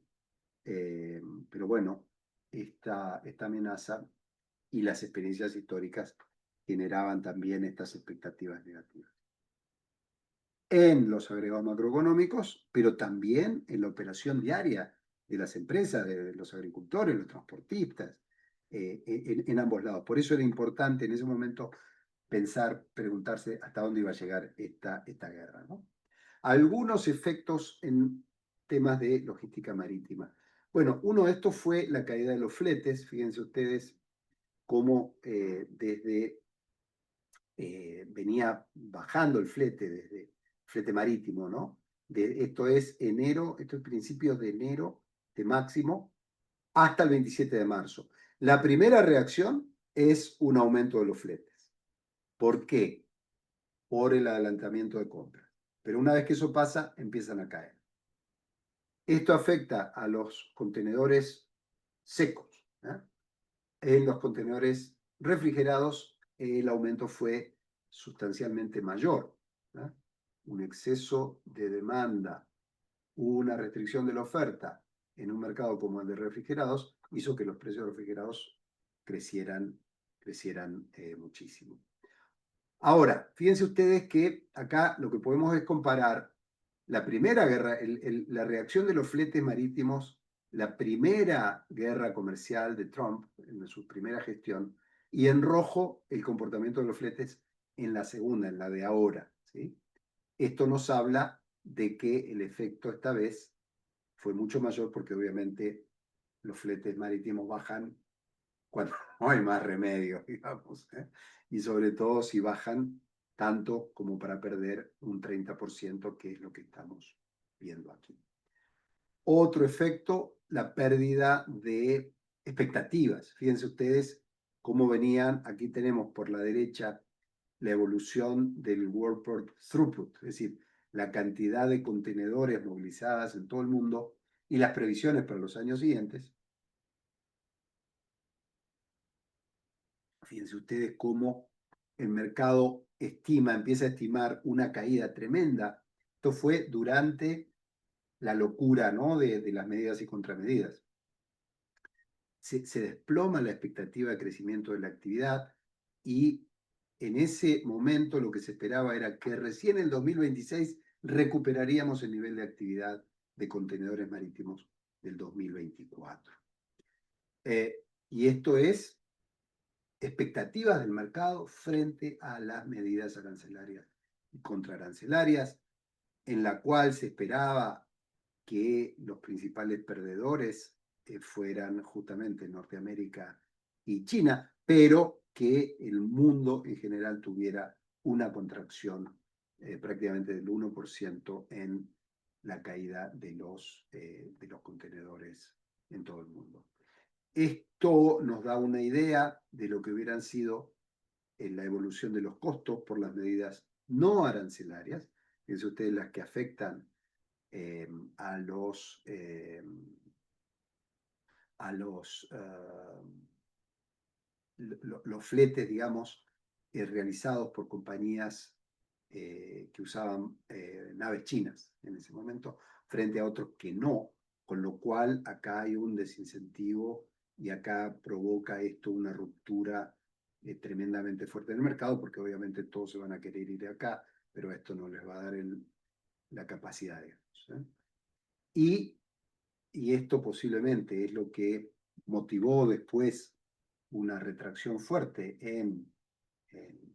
Pero bueno, esta amenaza y las experiencias históricas generaban también estas expectativas negativas en los agregados macroeconómicos, pero también en la operación diaria de las empresas, de los agricultores, los transportistas, en ambos lados. Por eso era importante en ese momento preguntarse hasta dónde iba a llegar esta guerra, ¿no? Algunos efectos en temas de logística marítima. Bueno, uno de estos fue la caída de los fletes. Fíjense ustedes cómo venía bajando el flete, desde flete marítimo, ¿no? Esto es principios de enero, de máximo, hasta el 27 de marzo. La primera reacción es un aumento de los fletes. ¿Por qué? Por el adelantamiento de compra. Pero una vez que eso pasa, empiezan a caer. Esto afecta a los contenedores secos, ¿eh? En los contenedores refrigerados, el aumento fue sustancialmente mayor, ¿eh? Un exceso de demanda, una restricción de la oferta en un mercado como el de refrigerados, hizo que los precios de refrigerados crecieran muchísimo. Ahora, fíjense ustedes que acá lo que podemos es comparar la primera guerra, la reacción de los fletes marítimos, la primera guerra comercial de Trump en su primera gestión, y en rojo el comportamiento de los fletes en la segunda, en la de ahora, ¿sí? Esto nos habla de que el efecto esta vez fue mucho mayor porque obviamente los fletes marítimos bajan cuando no hay más remedio, digamos, ¿eh? y sobre todo si bajan tanto como para perder un 30%, que es lo que estamos viendo aquí. Otro efecto, la pérdida de expectativas. Fíjense ustedes cómo venían, aquí tenemos por la derecha la evolución del World Port Throughput, es decir, la cantidad de contenedores movilizadas en todo el mundo y las previsiones para los años siguientes. Fíjense ustedes cómo el mercado empieza a estimar una caída tremenda. Esto fue durante la locura, ¿no?, de las medidas y contramedidas. Se desploma la expectativa de crecimiento de la actividad y en ese momento lo que se esperaba era que recién en el 2026 recuperaríamos el nivel de actividad de contenedores marítimos del 2024. Y esto es expectativas del mercado frente a las medidas arancelarias y contraarancelarias, en la cual se esperaba que los principales perdedores fueran justamente Norteamérica y China, pero que el mundo en general tuviera una contracción prácticamente del 1% en la caída de los contenedores en todo el mundo. Esto nos da una idea de lo que hubieran sido la evolución de los costos por las medidas no arancelarias, fíjense ustedes las que afectan a los fletes, digamos, realizados por compañías que usaban naves chinas en ese momento, frente a otros que no, con lo cual acá hay un desincentivo y acá provoca esto una ruptura tremendamente fuerte en el mercado, porque obviamente todos se van a querer ir de acá, pero esto no les va a dar la capacidad, digamos, ¿eh? Y esto posiblemente es lo que motivó después una retracción fuerte en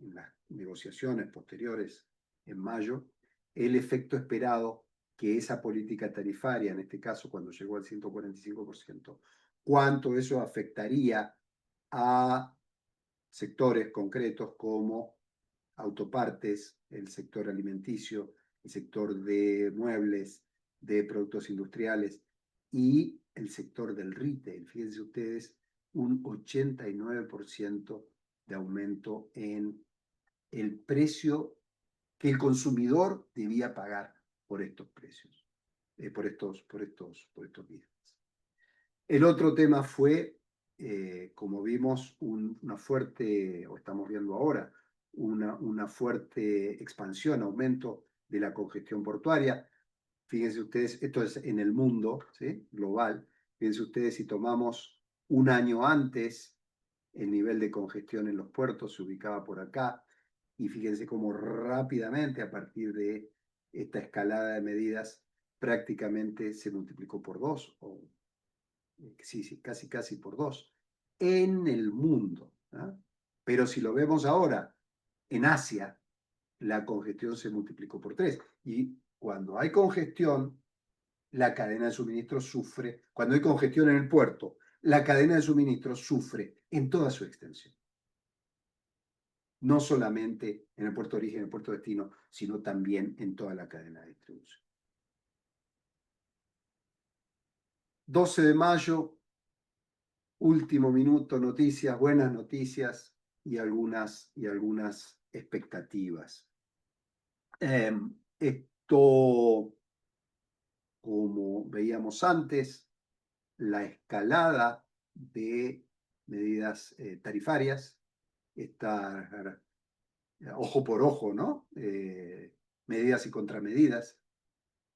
las negociaciones posteriores en mayo, el efecto esperado que esa política tarifaria, en este caso cuando llegó al 145%, cuánto eso afectaría a sectores concretos como autopartes, el sector alimenticio, el sector de muebles, de productos industriales y el sector del retail. Fíjense ustedes, un 89% de aumento en el precio que el consumidor debía pagar por estos precios, por estos bienes. El otro tema fue, como vimos, una fuerte, o estamos viendo ahora, una fuerte expansión, aumento de la congestión portuaria. Fíjense ustedes, esto es en el mundo, ¿sí?, global. Fíjense ustedes, si tomamos un año antes, el nivel de congestión en los puertos se ubicaba por acá, y fíjense cómo rápidamente, a partir de esta escalada de medidas, prácticamente se multiplicó por 2, o sí, casi por 2, en el mundo, ¿no? Pero si lo vemos ahora, en Asia, la congestión se multiplicó por 3. Y cuando hay congestión, la cadena de suministro sufre. Cuando hay congestión en el puerto, la cadena de suministro sufre en toda su extensión. No solamente en el puerto de origen, en el puerto de destino, sino también en toda la cadena de distribución. 12 de mayo, último minuto, noticias, buenas noticias y algunas expectativas. Esto, como veíamos antes, la escalada de medidas tarifarias, está ojo por ojo, ¿no? Medidas y contramedidas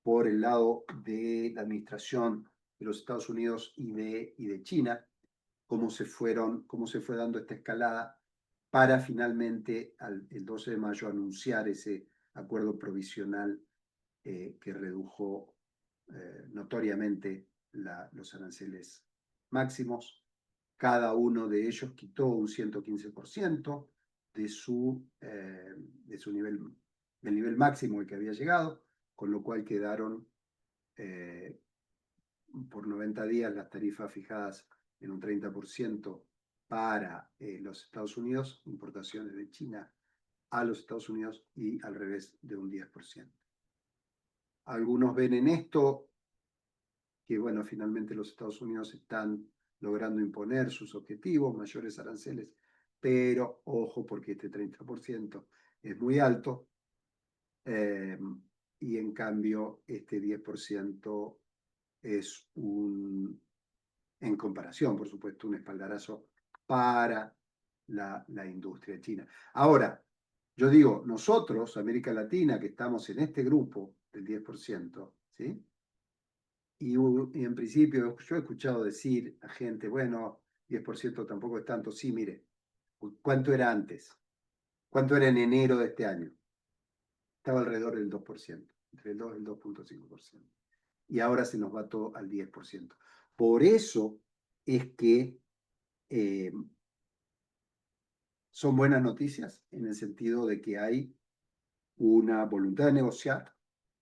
por el lado de la administración de los Estados Unidos y de China, cómo se fue dando esta escalada para finalmente el 12 de mayo anunciar ese acuerdo provisional que redujo notoriamente los aranceles máximos. Cada uno de ellos quitó un 115% del nivel máximo al que había llegado, con lo cual quedaron por 90 días las tarifas fijadas en un 30% para los Estados Unidos, importaciones de China a los Estados Unidos y al revés de un 10%. Algunos ven en esto que, bueno, finalmente los Estados Unidos están logrando imponer sus objetivos, mayores aranceles, pero ojo porque este 30% es muy alto y en cambio este 10% es en comparación, por supuesto, un espaldarazo para la industria china. Ahora, yo digo, nosotros, América Latina, que estamos en este grupo del 10%, ¿sí? Y en principio yo he escuchado decir a gente, bueno, 10% tampoco es tanto. Sí, mire, ¿cuánto era antes? ¿Cuánto era en enero de este año? Estaba alrededor del 2%, entre el 2 y el 2,5%. Y ahora se nos va todo al 10%. Por eso es que son buenas noticias en el sentido de que hay una voluntad de negociar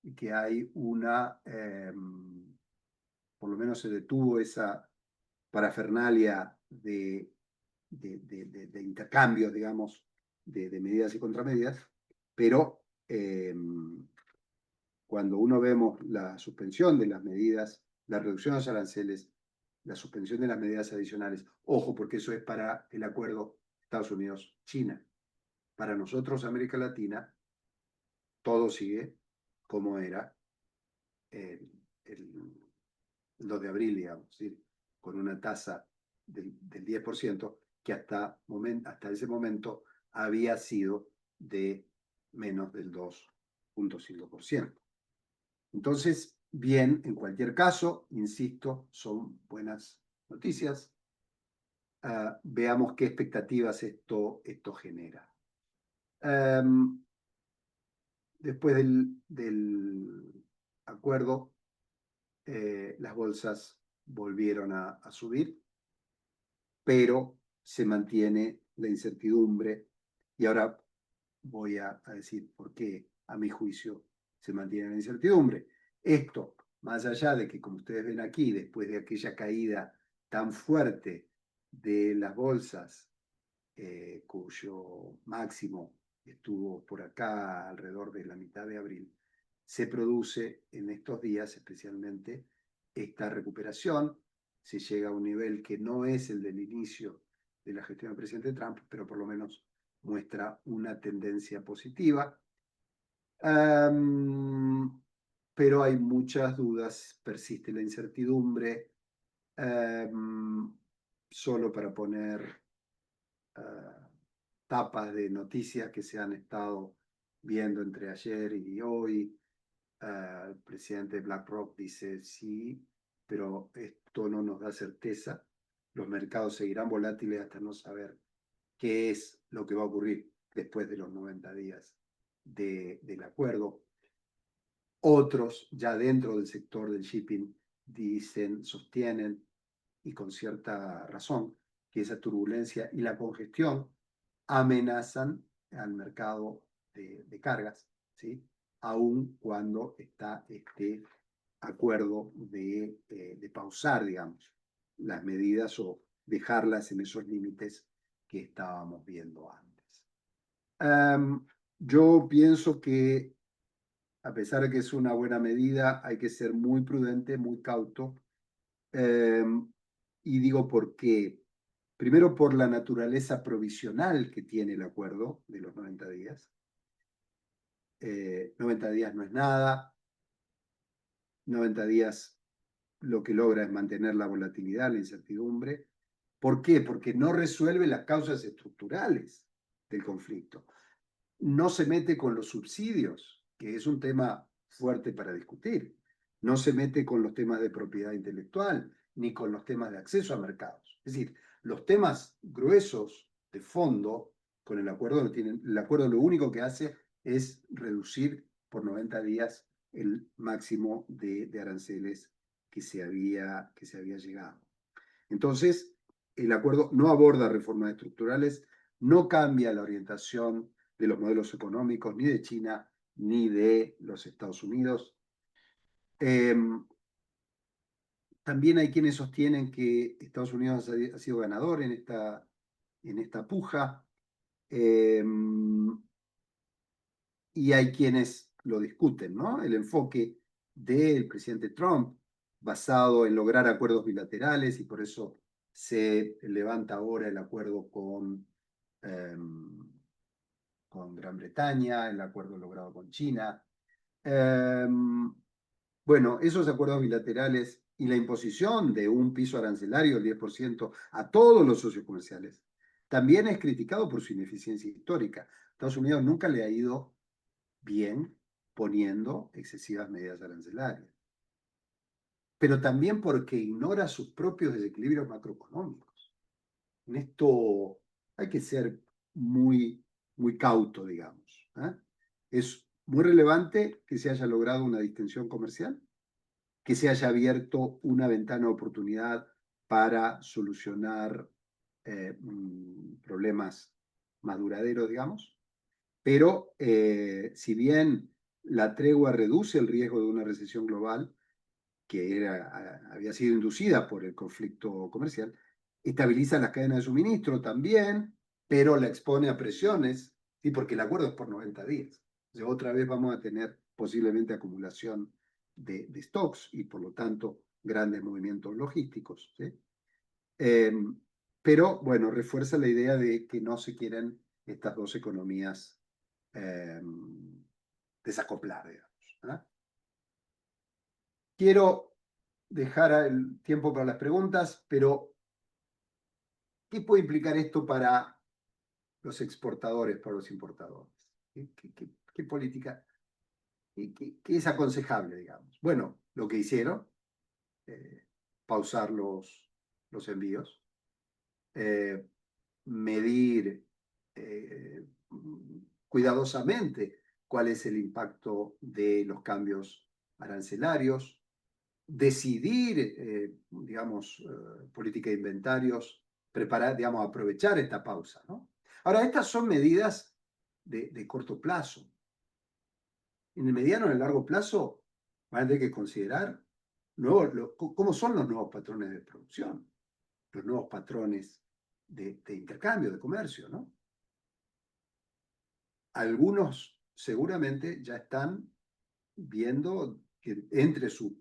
y que hay una, por lo menos se detuvo esa parafernalia de intercambios, digamos, de medidas y contramedidas, pero cuando uno vemos la suspensión de las medidas, la reducción de los aranceles, la suspensión de las medidas adicionales, ojo, porque eso es para el acuerdo Estados Unidos-China. Para nosotros, América Latina, todo sigue como era el 2 de abril, digamos, ¿sí? Con una tasa del 10% que hasta ese momento había sido de menos del 2,5%. Entonces, bien, en cualquier caso, insisto, son buenas noticias. Veamos qué expectativas esto genera. Después del acuerdo, las bolsas volvieron a subir, pero se mantiene la incertidumbre. Y ahora voy a decir por qué, a mi juicio, se mantiene la incertidumbre. Esto, más allá de que, como ustedes ven aquí, después de aquella caída tan fuerte de las bolsas, cuyo máximo estuvo por acá alrededor de la mitad de abril, se produce en estos días especialmente esta recuperación. Se llega a un nivel que no es el del inicio de la gestión del presidente Trump, pero por lo menos muestra una tendencia positiva. Pero hay muchas dudas, persiste la incertidumbre. Solo para poner tapas de noticias que se han estado viendo entre ayer y hoy, el presidente de BlackRock dice sí, pero esto no nos da certeza. Los mercados seguirán volátiles hasta no saber qué es lo que va a ocurrir después de los 90 días del acuerdo. Otros, ya dentro del sector del shipping, sostienen, y con cierta razón, que esa turbulencia y la congestión amenazan al mercado de cargas, ¿sí? Aun cuando está este acuerdo de pausar, digamos, las medidas o dejarlas en esos límites que estábamos viendo antes. Yo pienso que, a pesar de que es una buena medida, hay que ser muy prudente, muy cauto. Y digo por qué. Primero, por la naturaleza provisional que tiene el acuerdo de los 90 días. 90 días no es nada. 90 días lo que logra es mantener la volatilidad, la incertidumbre. ¿Por qué? Porque no resuelve las causas estructurales del conflicto. No se mete con los subsidios, que es un tema fuerte para discutir. No se mete con los temas de propiedad intelectual, ni con los temas de acceso a mercados. Es decir, los temas gruesos de fondo con el acuerdo no tienen. El acuerdo lo único que hace es reducir por 90 días el máximo de aranceles que se había llegado. Entonces, el acuerdo no aborda reformas estructurales, no cambia la orientación de los modelos económicos ni de China ni de los Estados Unidos. También hay quienes sostienen que Estados Unidos ha sido ganador en esta en esta puja. Y hay quienes lo discuten, ¿no? El enfoque del presidente Trump, basado en lograr acuerdos bilaterales, y por eso se levanta ahora el acuerdo con Gran Bretaña, el acuerdo logrado con China. Bueno, esos acuerdos bilaterales y la imposición de un piso arancelario del 10% a todos los socios comerciales también es criticado por su ineficiencia histórica. Estados Unidos nunca le ha ido bien poniendo excesivas medidas arancelarias, pero también porque ignora sus propios desequilibrios macroeconómicos. En esto hay que ser muy, muy cauto, digamos. Es muy relevante que se haya logrado una distensión comercial, que se haya abierto una ventana de oportunidad para solucionar problemas más duraderos, digamos. Pero si bien la tregua reduce el riesgo de una recesión global, que había sido inducida por el conflicto comercial, estabiliza las cadenas de suministro también, pero la expone a presiones, ¿sí? Porque el acuerdo es por 90 días. O sea, otra vez vamos a tener posiblemente acumulación de stocks y por lo tanto grandes movimientos logísticos, ¿sí? Pero bueno, refuerza la idea de que no se quieren estas dos economías desacoplar, digamos. Quiero dejar el tiempo para las preguntas, pero ¿qué puede implicar esto para los exportadores, para los importadores? ¿Qué política? ¿Qué es aconsejable, digamos? Bueno, lo que hicieron, pausar los envíos, medir cuidadosamente cuál es el impacto de los cambios arancelarios, decidir, digamos, política de inventarios, preparar, digamos, aprovechar esta pausa, ¿no? Ahora, estas son medidas de corto plazo. En el mediano y el largo plazo van a tener que considerar cómo son los nuevos patrones de producción, los nuevos patrones de intercambio, de comercio, ¿no? Algunos seguramente ya están viendo que entre sus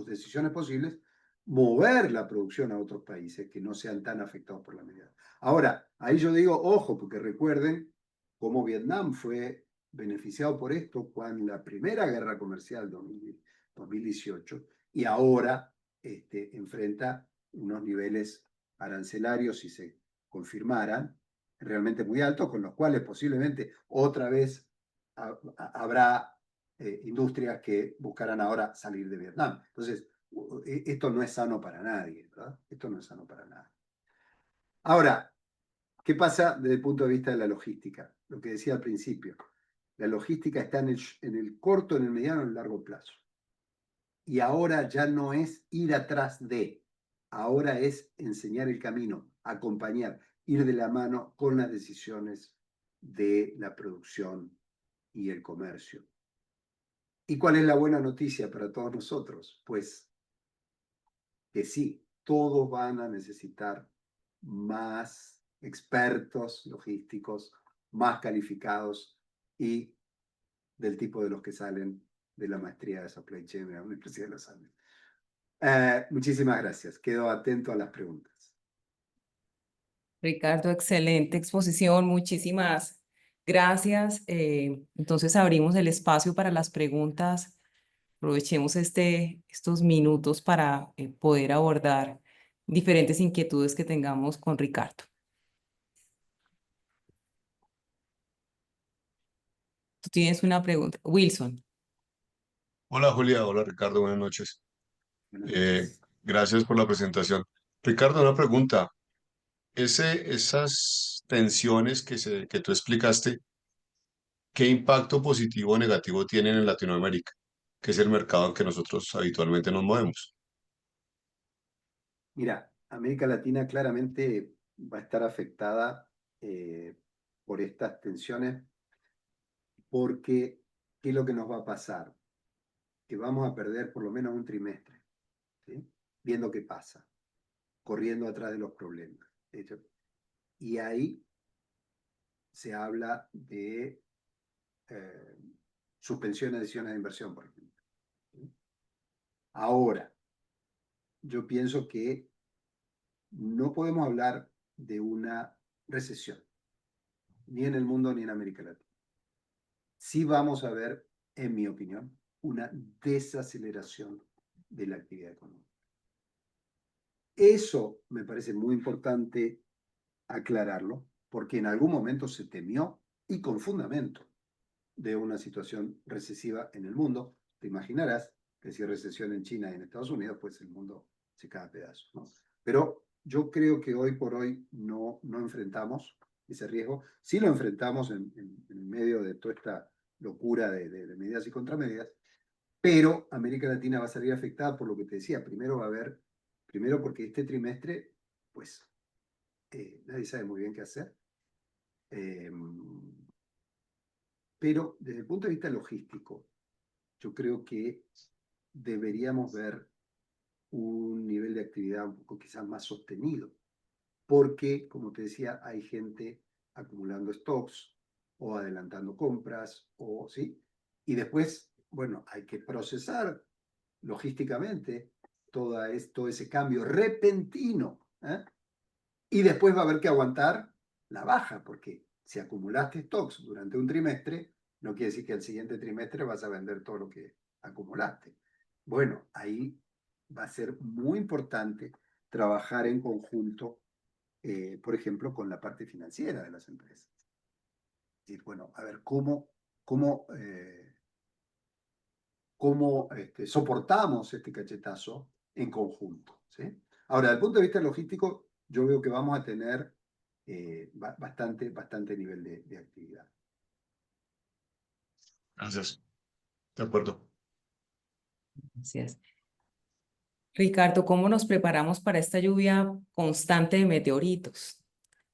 decisiones posibles, mover la producción a otros países que no sean tan afectados por la medida. Ahora, ahí yo digo, ojo, porque recuerden cómo Vietnam fue beneficiado por esto cuando la primera guerra comercial 2018 y ahora enfrenta unos niveles arancelarios, si se confirmaran, realmente muy altos, con los cuales posiblemente otra vez habrá industrias que buscarán ahora salir de Vietnam. Entonces, esto no es sano para nadie, ¿verdad? Esto no es sano para nadie. Ahora, ¿qué pasa desde el punto de vista de la logística? Lo que decía al principio. La logística está en el corto, en el mediano y en el largo plazo. Y ahora ya no es ir atrás de, ahora es enseñar el camino, acompañar, ir de la mano con las decisiones de la producción y el comercio. ¿Y cuál es la buena noticia para todos nosotros? Pues que sí, todos van a necesitar más expertos logísticos, más calificados y del tipo de los que salen de la maestría de Supply Chain de la Universidad de los Andes. Muchísimas gracias. Quedo atento a las preguntas. Ricardo, excelente exposición, muchísimas gracias. Entonces abrimos el espacio para las preguntas. Aprovechemos estos minutos para poder abordar diferentes inquietudes que tengamos con Ricardo. Tú tienes una pregunta. Wilson. Hola Julia, hola Ricardo, buenas noches. Gracias por la presentación. Ricardo, una pregunta. Esas tensiones que tú explicaste, ¿qué impacto positivo o negativo tienen en Latinoamérica, que es el mercado en que nosotros habitualmente nos movemos? Mira, América Latina claramente va a estar afectada por estas tensiones porque ¿qué es lo que nos va a pasar? Que vamos a perder por lo menos un trimestre, ¿sí? Viendo qué pasa, corriendo atrás de los problemas. Y ahí se habla de suspensión de decisiones de inversión, por ejemplo. Ahora, yo pienso que no podemos hablar de una recesión, ni en el mundo ni en América Latina. Sí vamos a ver, en mi opinión, una desaceleración de la actividad económica. Eso me parece muy importante aclararlo, porque en algún momento se temió, y con fundamento, de una situación recesiva en el mundo. Te imaginarás que si hay recesión en China y en Estados Unidos, pues el mundo se cae a pedazos, ¿no? Pero yo creo que hoy por hoy no enfrentamos ese riesgo. Sí lo enfrentamos en medio de toda esta locura de medidas y contramedidas, pero América Latina va a salir afectada por lo que te decía. Primero porque este trimestre, pues, nadie sabe muy bien qué hacer. Pero desde el punto de vista logístico, yo creo que deberíamos ver un nivel de actividad un poco quizás más sostenido, porque, como te decía, hay gente acumulando stocks o adelantando compras, ¿sí? Y después, bueno, hay que procesar logísticamente todo ese cambio repentino, ¿eh? Y después va a haber que aguantar la baja, porque si acumulaste stocks durante un trimestre, no quiere decir que el siguiente trimestre vas a vender todo lo que acumulaste. Bueno, ahí va a ser muy importante trabajar en conjunto, por ejemplo, con la parte financiera de las empresas. Es decir, bueno, a ver, ¿cómo soportamos este cachetazo en conjunto, ¿sí? Ahora, desde el punto de vista logístico, yo veo que vamos a tener bastante nivel de actividad. Gracias. De acuerdo. Gracias. Ricardo, ¿cómo nos preparamos para esta lluvia constante de meteoritos?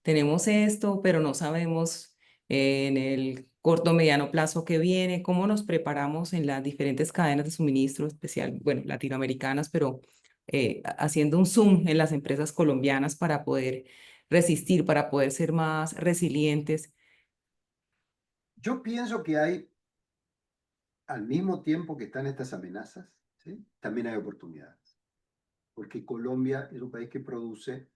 Tenemos esto, pero no sabemos en el corto o mediano plazo que viene. ¿Cómo nos preparamos en las diferentes cadenas de suministro, especial, bueno, latinoamericanas, pero haciendo un zoom en las empresas colombianas para poder resistir, para poder ser más resilientes? Yo pienso que hay, al mismo tiempo que están estas amenazas, ¿sí?, también hay oportunidades. Porque Colombia es un país que produce,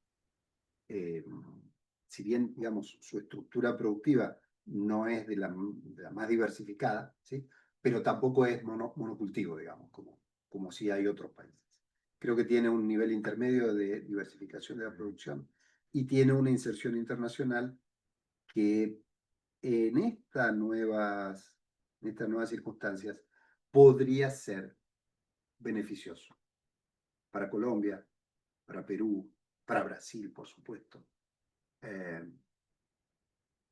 si bien, digamos, su estructura productiva no es de la más diversificada, ¿sí?, pero tampoco es monocultivo, digamos, como sí hay otros países. Creo que tiene un nivel intermedio de diversificación de la producción y tiene una inserción internacional que en estas nuevas circunstancias podría ser beneficioso para Colombia, para Perú, para Brasil, por supuesto,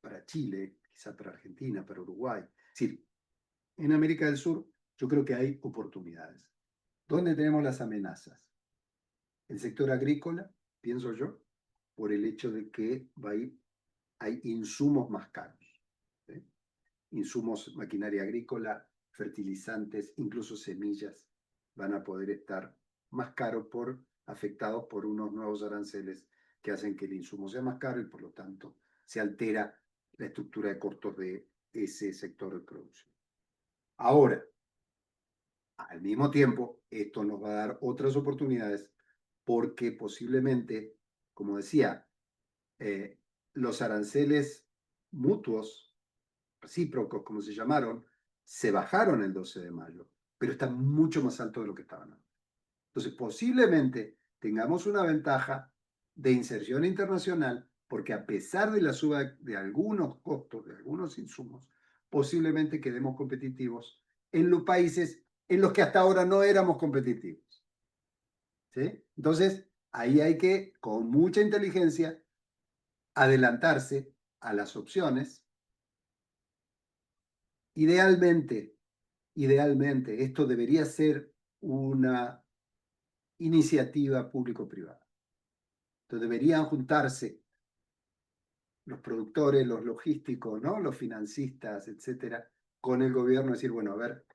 para Chile, quizá para Argentina, para Uruguay. Es decir, en América del Sur yo creo que hay oportunidades. ¿Dónde tenemos las amenazas? El sector agrícola, pienso yo, por el hecho de que hay insumos más caros, ¿sí? Insumos, maquinaria agrícola, fertilizantes, incluso semillas, van a poder estar más caros afectados por unos nuevos aranceles que hacen que el insumo sea más caro y por lo tanto se altera la estructura de costos de ese sector de producción. Ahora, al mismo tiempo, esto nos va a dar otras oportunidades porque posiblemente, como decía, los aranceles mutuos, recíprocos, como se llamaron, se bajaron el 12 de mayo, pero están mucho más altos de lo que estaban antes. Entonces, posiblemente tengamos una ventaja de inserción internacional, porque a pesar de la suba de algunos costos, de algunos insumos, posiblemente quedemos competitivos en los países en los que hasta ahora no éramos competitivos, ¿sí? Entonces, ahí hay que, con mucha inteligencia, adelantarse a las opciones. Idealmente, esto debería ser una iniciativa público-privada. Entonces deberían juntarse los productores, los logísticos, ¿no?, los financistas, etcétera, con el gobierno, decir, bueno, a ver,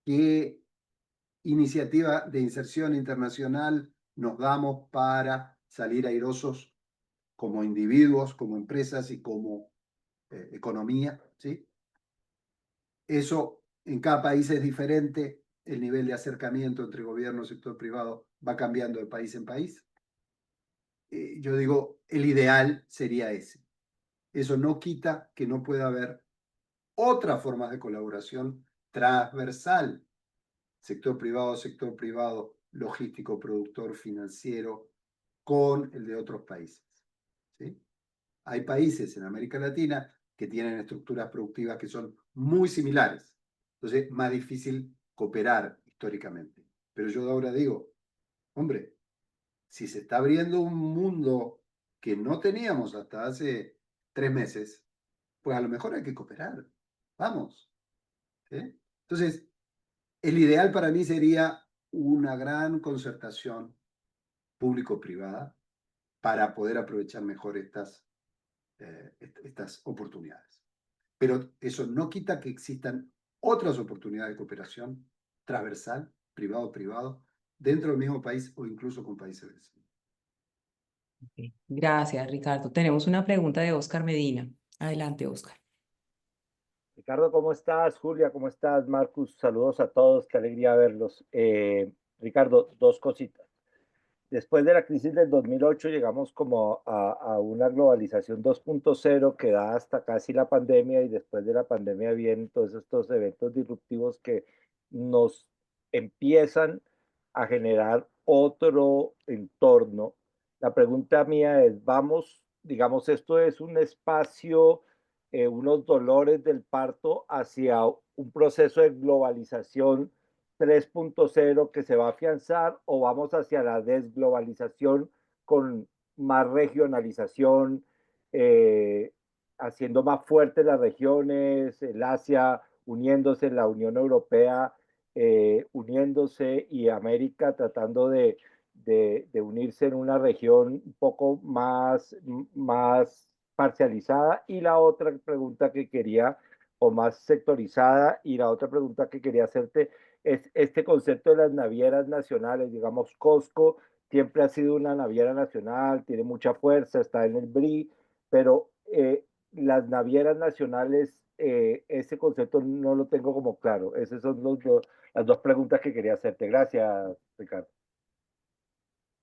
¿qué iniciativa de inserción internacional nos damos para salir airosos como individuos, como empresas y como economía, ¿sí? Eso en cada país es diferente, el nivel de acercamiento entre gobierno y sector privado va cambiando de país en país. Yo digo, el ideal sería ese. Eso no quita que no pueda haber otras formas de colaboración transversal, sector privado, logístico, productor, financiero, con el de otros países, ¿sí? Hay países en América Latina que tienen estructuras productivas que son muy similares. Entonces, más difícil cooperar históricamente. Pero yo ahora digo, hombre, si se está abriendo un mundo que no teníamos hasta hace 3 meses, pues a lo mejor hay que cooperar. Vamos. ¿Sí? Entonces, el ideal para mí sería una gran concertación público-privada para poder aprovechar mejor estas oportunidades. Pero eso no quita que existan otras oportunidades de cooperación transversal, privado-privado, dentro del mismo país o incluso con países vecinos. Gracias, Ricardo. Tenemos una pregunta de Oscar Medina. Adelante, Oscar. Ricardo, ¿cómo estás? Julia, ¿cómo estás? Marcus, saludos a todos, qué alegría verlos. Ricardo, dos cositas. Después de la crisis del 2008 llegamos como a una globalización 2.0 que da hasta casi la pandemia, y después de la pandemia vienen todos estos eventos disruptivos que nos empiezan a generar otro entorno. La pregunta mía es, vamos, digamos, esto es un espacio, unos dolores del parto hacia un proceso de globalización 3.0 que se va a afianzar, o vamos hacia la desglobalización con más regionalización, haciendo más fuertes las regiones, el Asia uniéndose, la Unión Europea uniéndose, y América tratando de unirse en una región un poco más parcializada. Y la otra pregunta que quería, o más sectorizada, y la otra pregunta que quería hacerte es este concepto de las navieras nacionales. Digamos, Costco siempre ha sido una naviera nacional, tiene mucha fuerza, está en el BRI, pero las navieras nacionales, ese concepto no lo tengo como claro. Esas son las dos preguntas que quería hacerte. Gracias, Ricardo.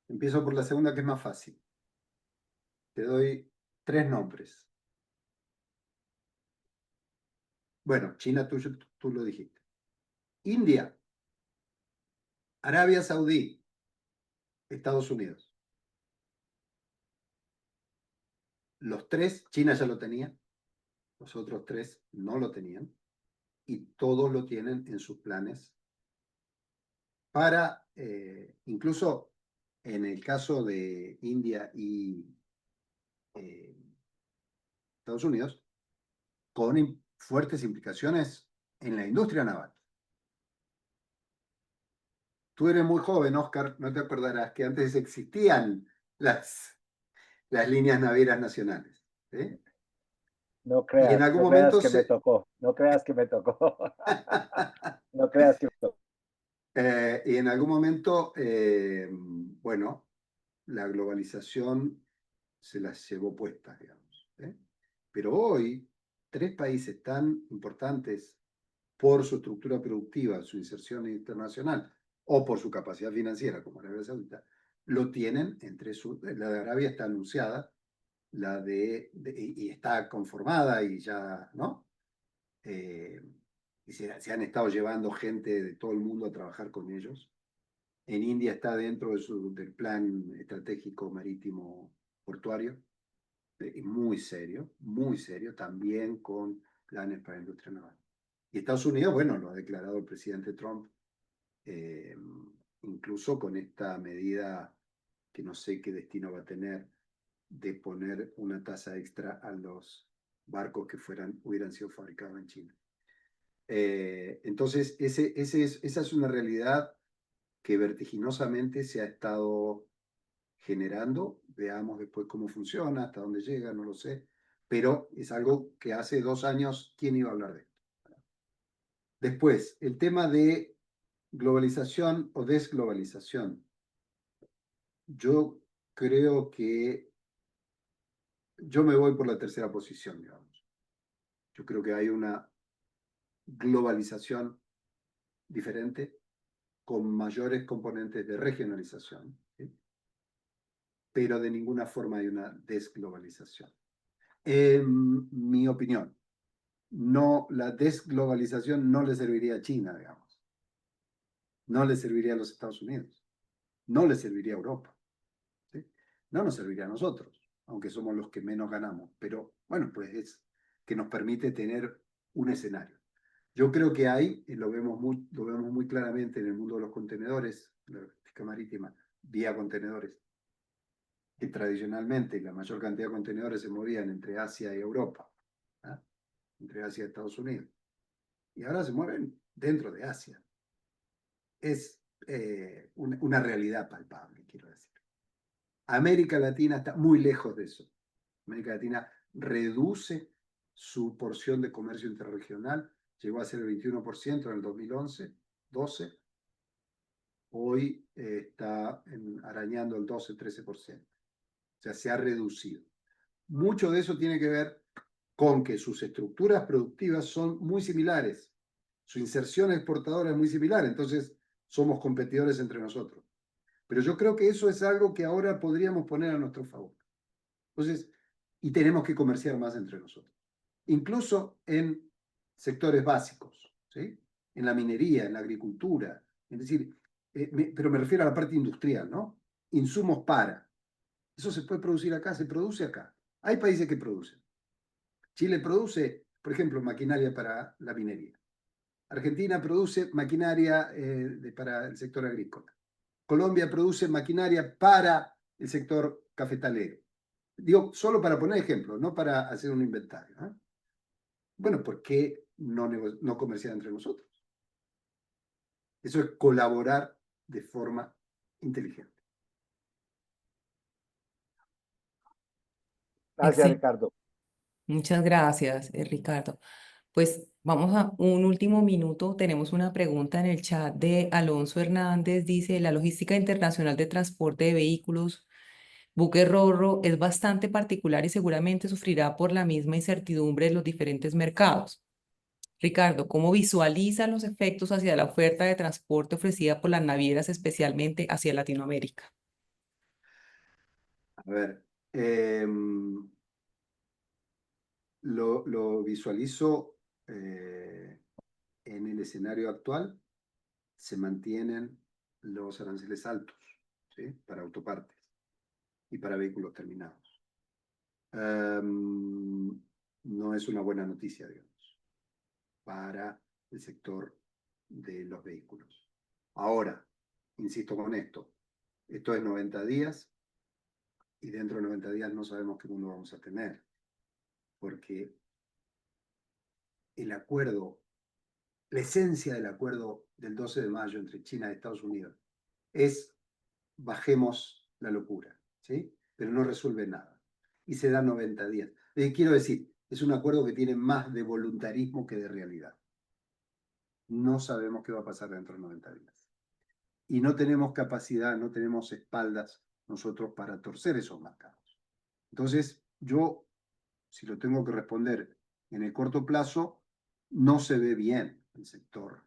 Empiezo por la segunda, que es más fácil. Te doy 3 nombres. Bueno, China, tú lo dijiste. India, Arabia Saudí, Estados Unidos. Los 3, China ya lo tenía, los otros 3 no lo tenían, y todos lo tienen en sus planes para, incluso en el caso de India y Estados Unidos, con fuertes implicaciones en la industria naval. Tú eres muy joven, Oscar, no te acordarás que antes existían las líneas navieras nacionales, ¿sí? No Y en creas, algún no creas momento que me tocó, no creas que me tocó. No creas que me tocó. y en algún momento, bueno, la globalización se las llevó puestas, digamos, ¿eh? Pero hoy, 3 países tan importantes por su estructura productiva, su inserción internacional, o por su capacidad financiera, como Arabia Saudita, lo tienen entre la de Arabia está anunciada, y está conformada, y ya, ¿no? Y se han estado llevando gente de todo el mundo a trabajar con ellos. En India está dentro del plan estratégico marítimo portuario, muy serio, también con planes para la industria naval. Y Estados Unidos, bueno, lo ha declarado el presidente Trump, incluso con esta medida que no sé qué destino va a tener, de poner una tasa extra a los barcos que hubieran sido fabricados en China. Entonces, esa es una realidad que vertiginosamente se ha estado generando. Veamos después cómo funciona, hasta dónde llega, no lo sé, pero es algo que hace 2 años, ¿quién iba a hablar de esto? Después, el tema de globalización o desglobalización. Yo creo que yo me voy por la tercera posición, digamos. Yo creo que hay una globalización diferente con mayores componentes de regionalización, ¿sí? Pero de ninguna forma hay una desglobalización. En mi opinión, no, la desglobalización no le serviría a China, digamos. No le serviría a los Estados Unidos. No le serviría a Europa. ¿Sí? No nos serviría a nosotros, aunque somos los que menos ganamos. Pero bueno, pues es que nos permite tener un escenario. Yo creo que hay, lo vemos muy claramente en el mundo de los contenedores, la logística marítima, vía contenedores, que tradicionalmente la mayor cantidad de contenedores se movían entre Asia y Europa, ¿ah? Entre Asia y Estados Unidos. Y ahora se mueven dentro de Asia. Es una realidad palpable, quiero decir. América Latina está muy lejos de eso. América Latina reduce su porción de comercio interregional, llegó a ser el 21% en el 2011-12, hoy está arañando el 12-13%. O sea, se ha reducido. Mucho de eso tiene que ver con que sus estructuras productivas son muy similares, su inserción exportadora es muy similar, entonces somos competidores entre nosotros. Pero yo creo que eso es algo que ahora podríamos poner a nuestro favor. Entonces, y tenemos que comerciar más entre nosotros. Incluso en sectores básicos, ¿sí? En la minería, en la agricultura, es decir, pero me refiero a la parte industrial, ¿no? Insumos para. Eso se puede producir acá, se produce acá. Hay países que producen. Chile produce, por ejemplo, maquinaria para la minería. Argentina produce maquinaria para el sector agrícola. Colombia produce maquinaria para el sector cafetalero. Digo, solo para poner ejemplos, no para hacer un inventario, ¿eh? Bueno, ¿por qué no comerciar entre nosotros? Eso es colaborar de forma inteligente. Gracias, Ricardo. Muchas gracias, Ricardo. Pues vamos a un último minuto. Tenemos una pregunta en el chat de Alonso Hernández. Dice, la logística internacional de transporte de vehículos, buque ro-ro, es bastante particular y seguramente sufrirá por la misma incertidumbre de los diferentes mercados. Ricardo, ¿cómo visualiza los efectos hacia la oferta de transporte ofrecida por las navieras, especialmente hacia Latinoamérica? A ver, lo visualizo en el escenario actual. Se mantienen los aranceles altos, ¿sí? Para autopartes y para vehículos terminados. No es una buena noticia, digamos, para el sector de los vehículos. Ahora, insisto con esto es 90 días y dentro de 90 días no sabemos qué mundo vamos a tener, porque el acuerdo, la esencia del acuerdo del 12 de mayo entre China y Estados Unidos es bajemos la locura, ¿sí? Pero no resuelve nada. Y se da 90 días. Quiero decir, es un acuerdo que tiene más de voluntarismo que de realidad. No sabemos qué va a pasar dentro de 90 días. Y no tenemos capacidad, no tenemos espaldas nosotros para torcer esos mercados. Entonces, yo, si lo tengo que responder en el corto plazo, no se ve bien el sector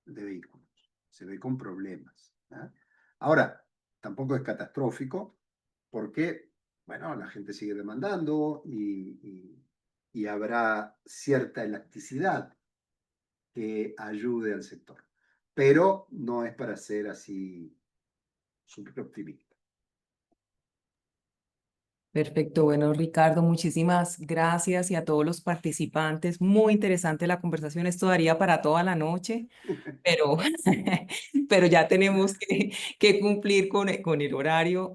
de vehículos. Se ve con problemas, ¿eh? Ahora, tampoco es catastrófico porque, bueno, la gente sigue demandando y habrá cierta elasticidad que ayude al sector. Pero no es para ser así súper optimista. Perfecto, bueno, Ricardo, muchísimas gracias y a todos los participantes. Muy interesante la conversación, esto daría para toda la noche, pero, pero ya tenemos que cumplir con el horario.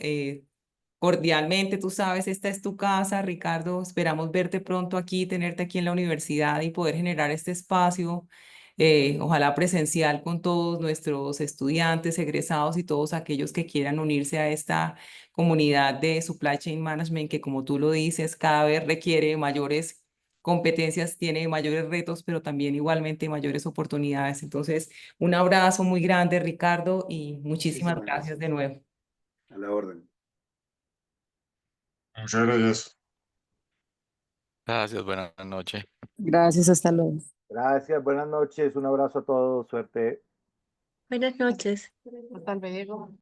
Cordialmente, tú sabes, esta es tu casa, Ricardo. Esperamos verte pronto aquí, tenerte aquí en la universidad y poder generar este espacio, ojalá presencial con todos nuestros estudiantes, egresados y todos aquellos que quieran unirse a esta comunidad de Supply Chain Management que, como tú lo dices, cada vez requiere mayores competencias, tiene mayores retos, pero también igualmente mayores oportunidades. Entonces, un abrazo muy grande, Ricardo, y muchísimas gracias de nuevo. A la orden. Muchas gracias. Gracias, buenas noches. Gracias, hasta luego. Gracias, buenas noches, un abrazo a todos, suerte. Buenas noches. Hasta luego.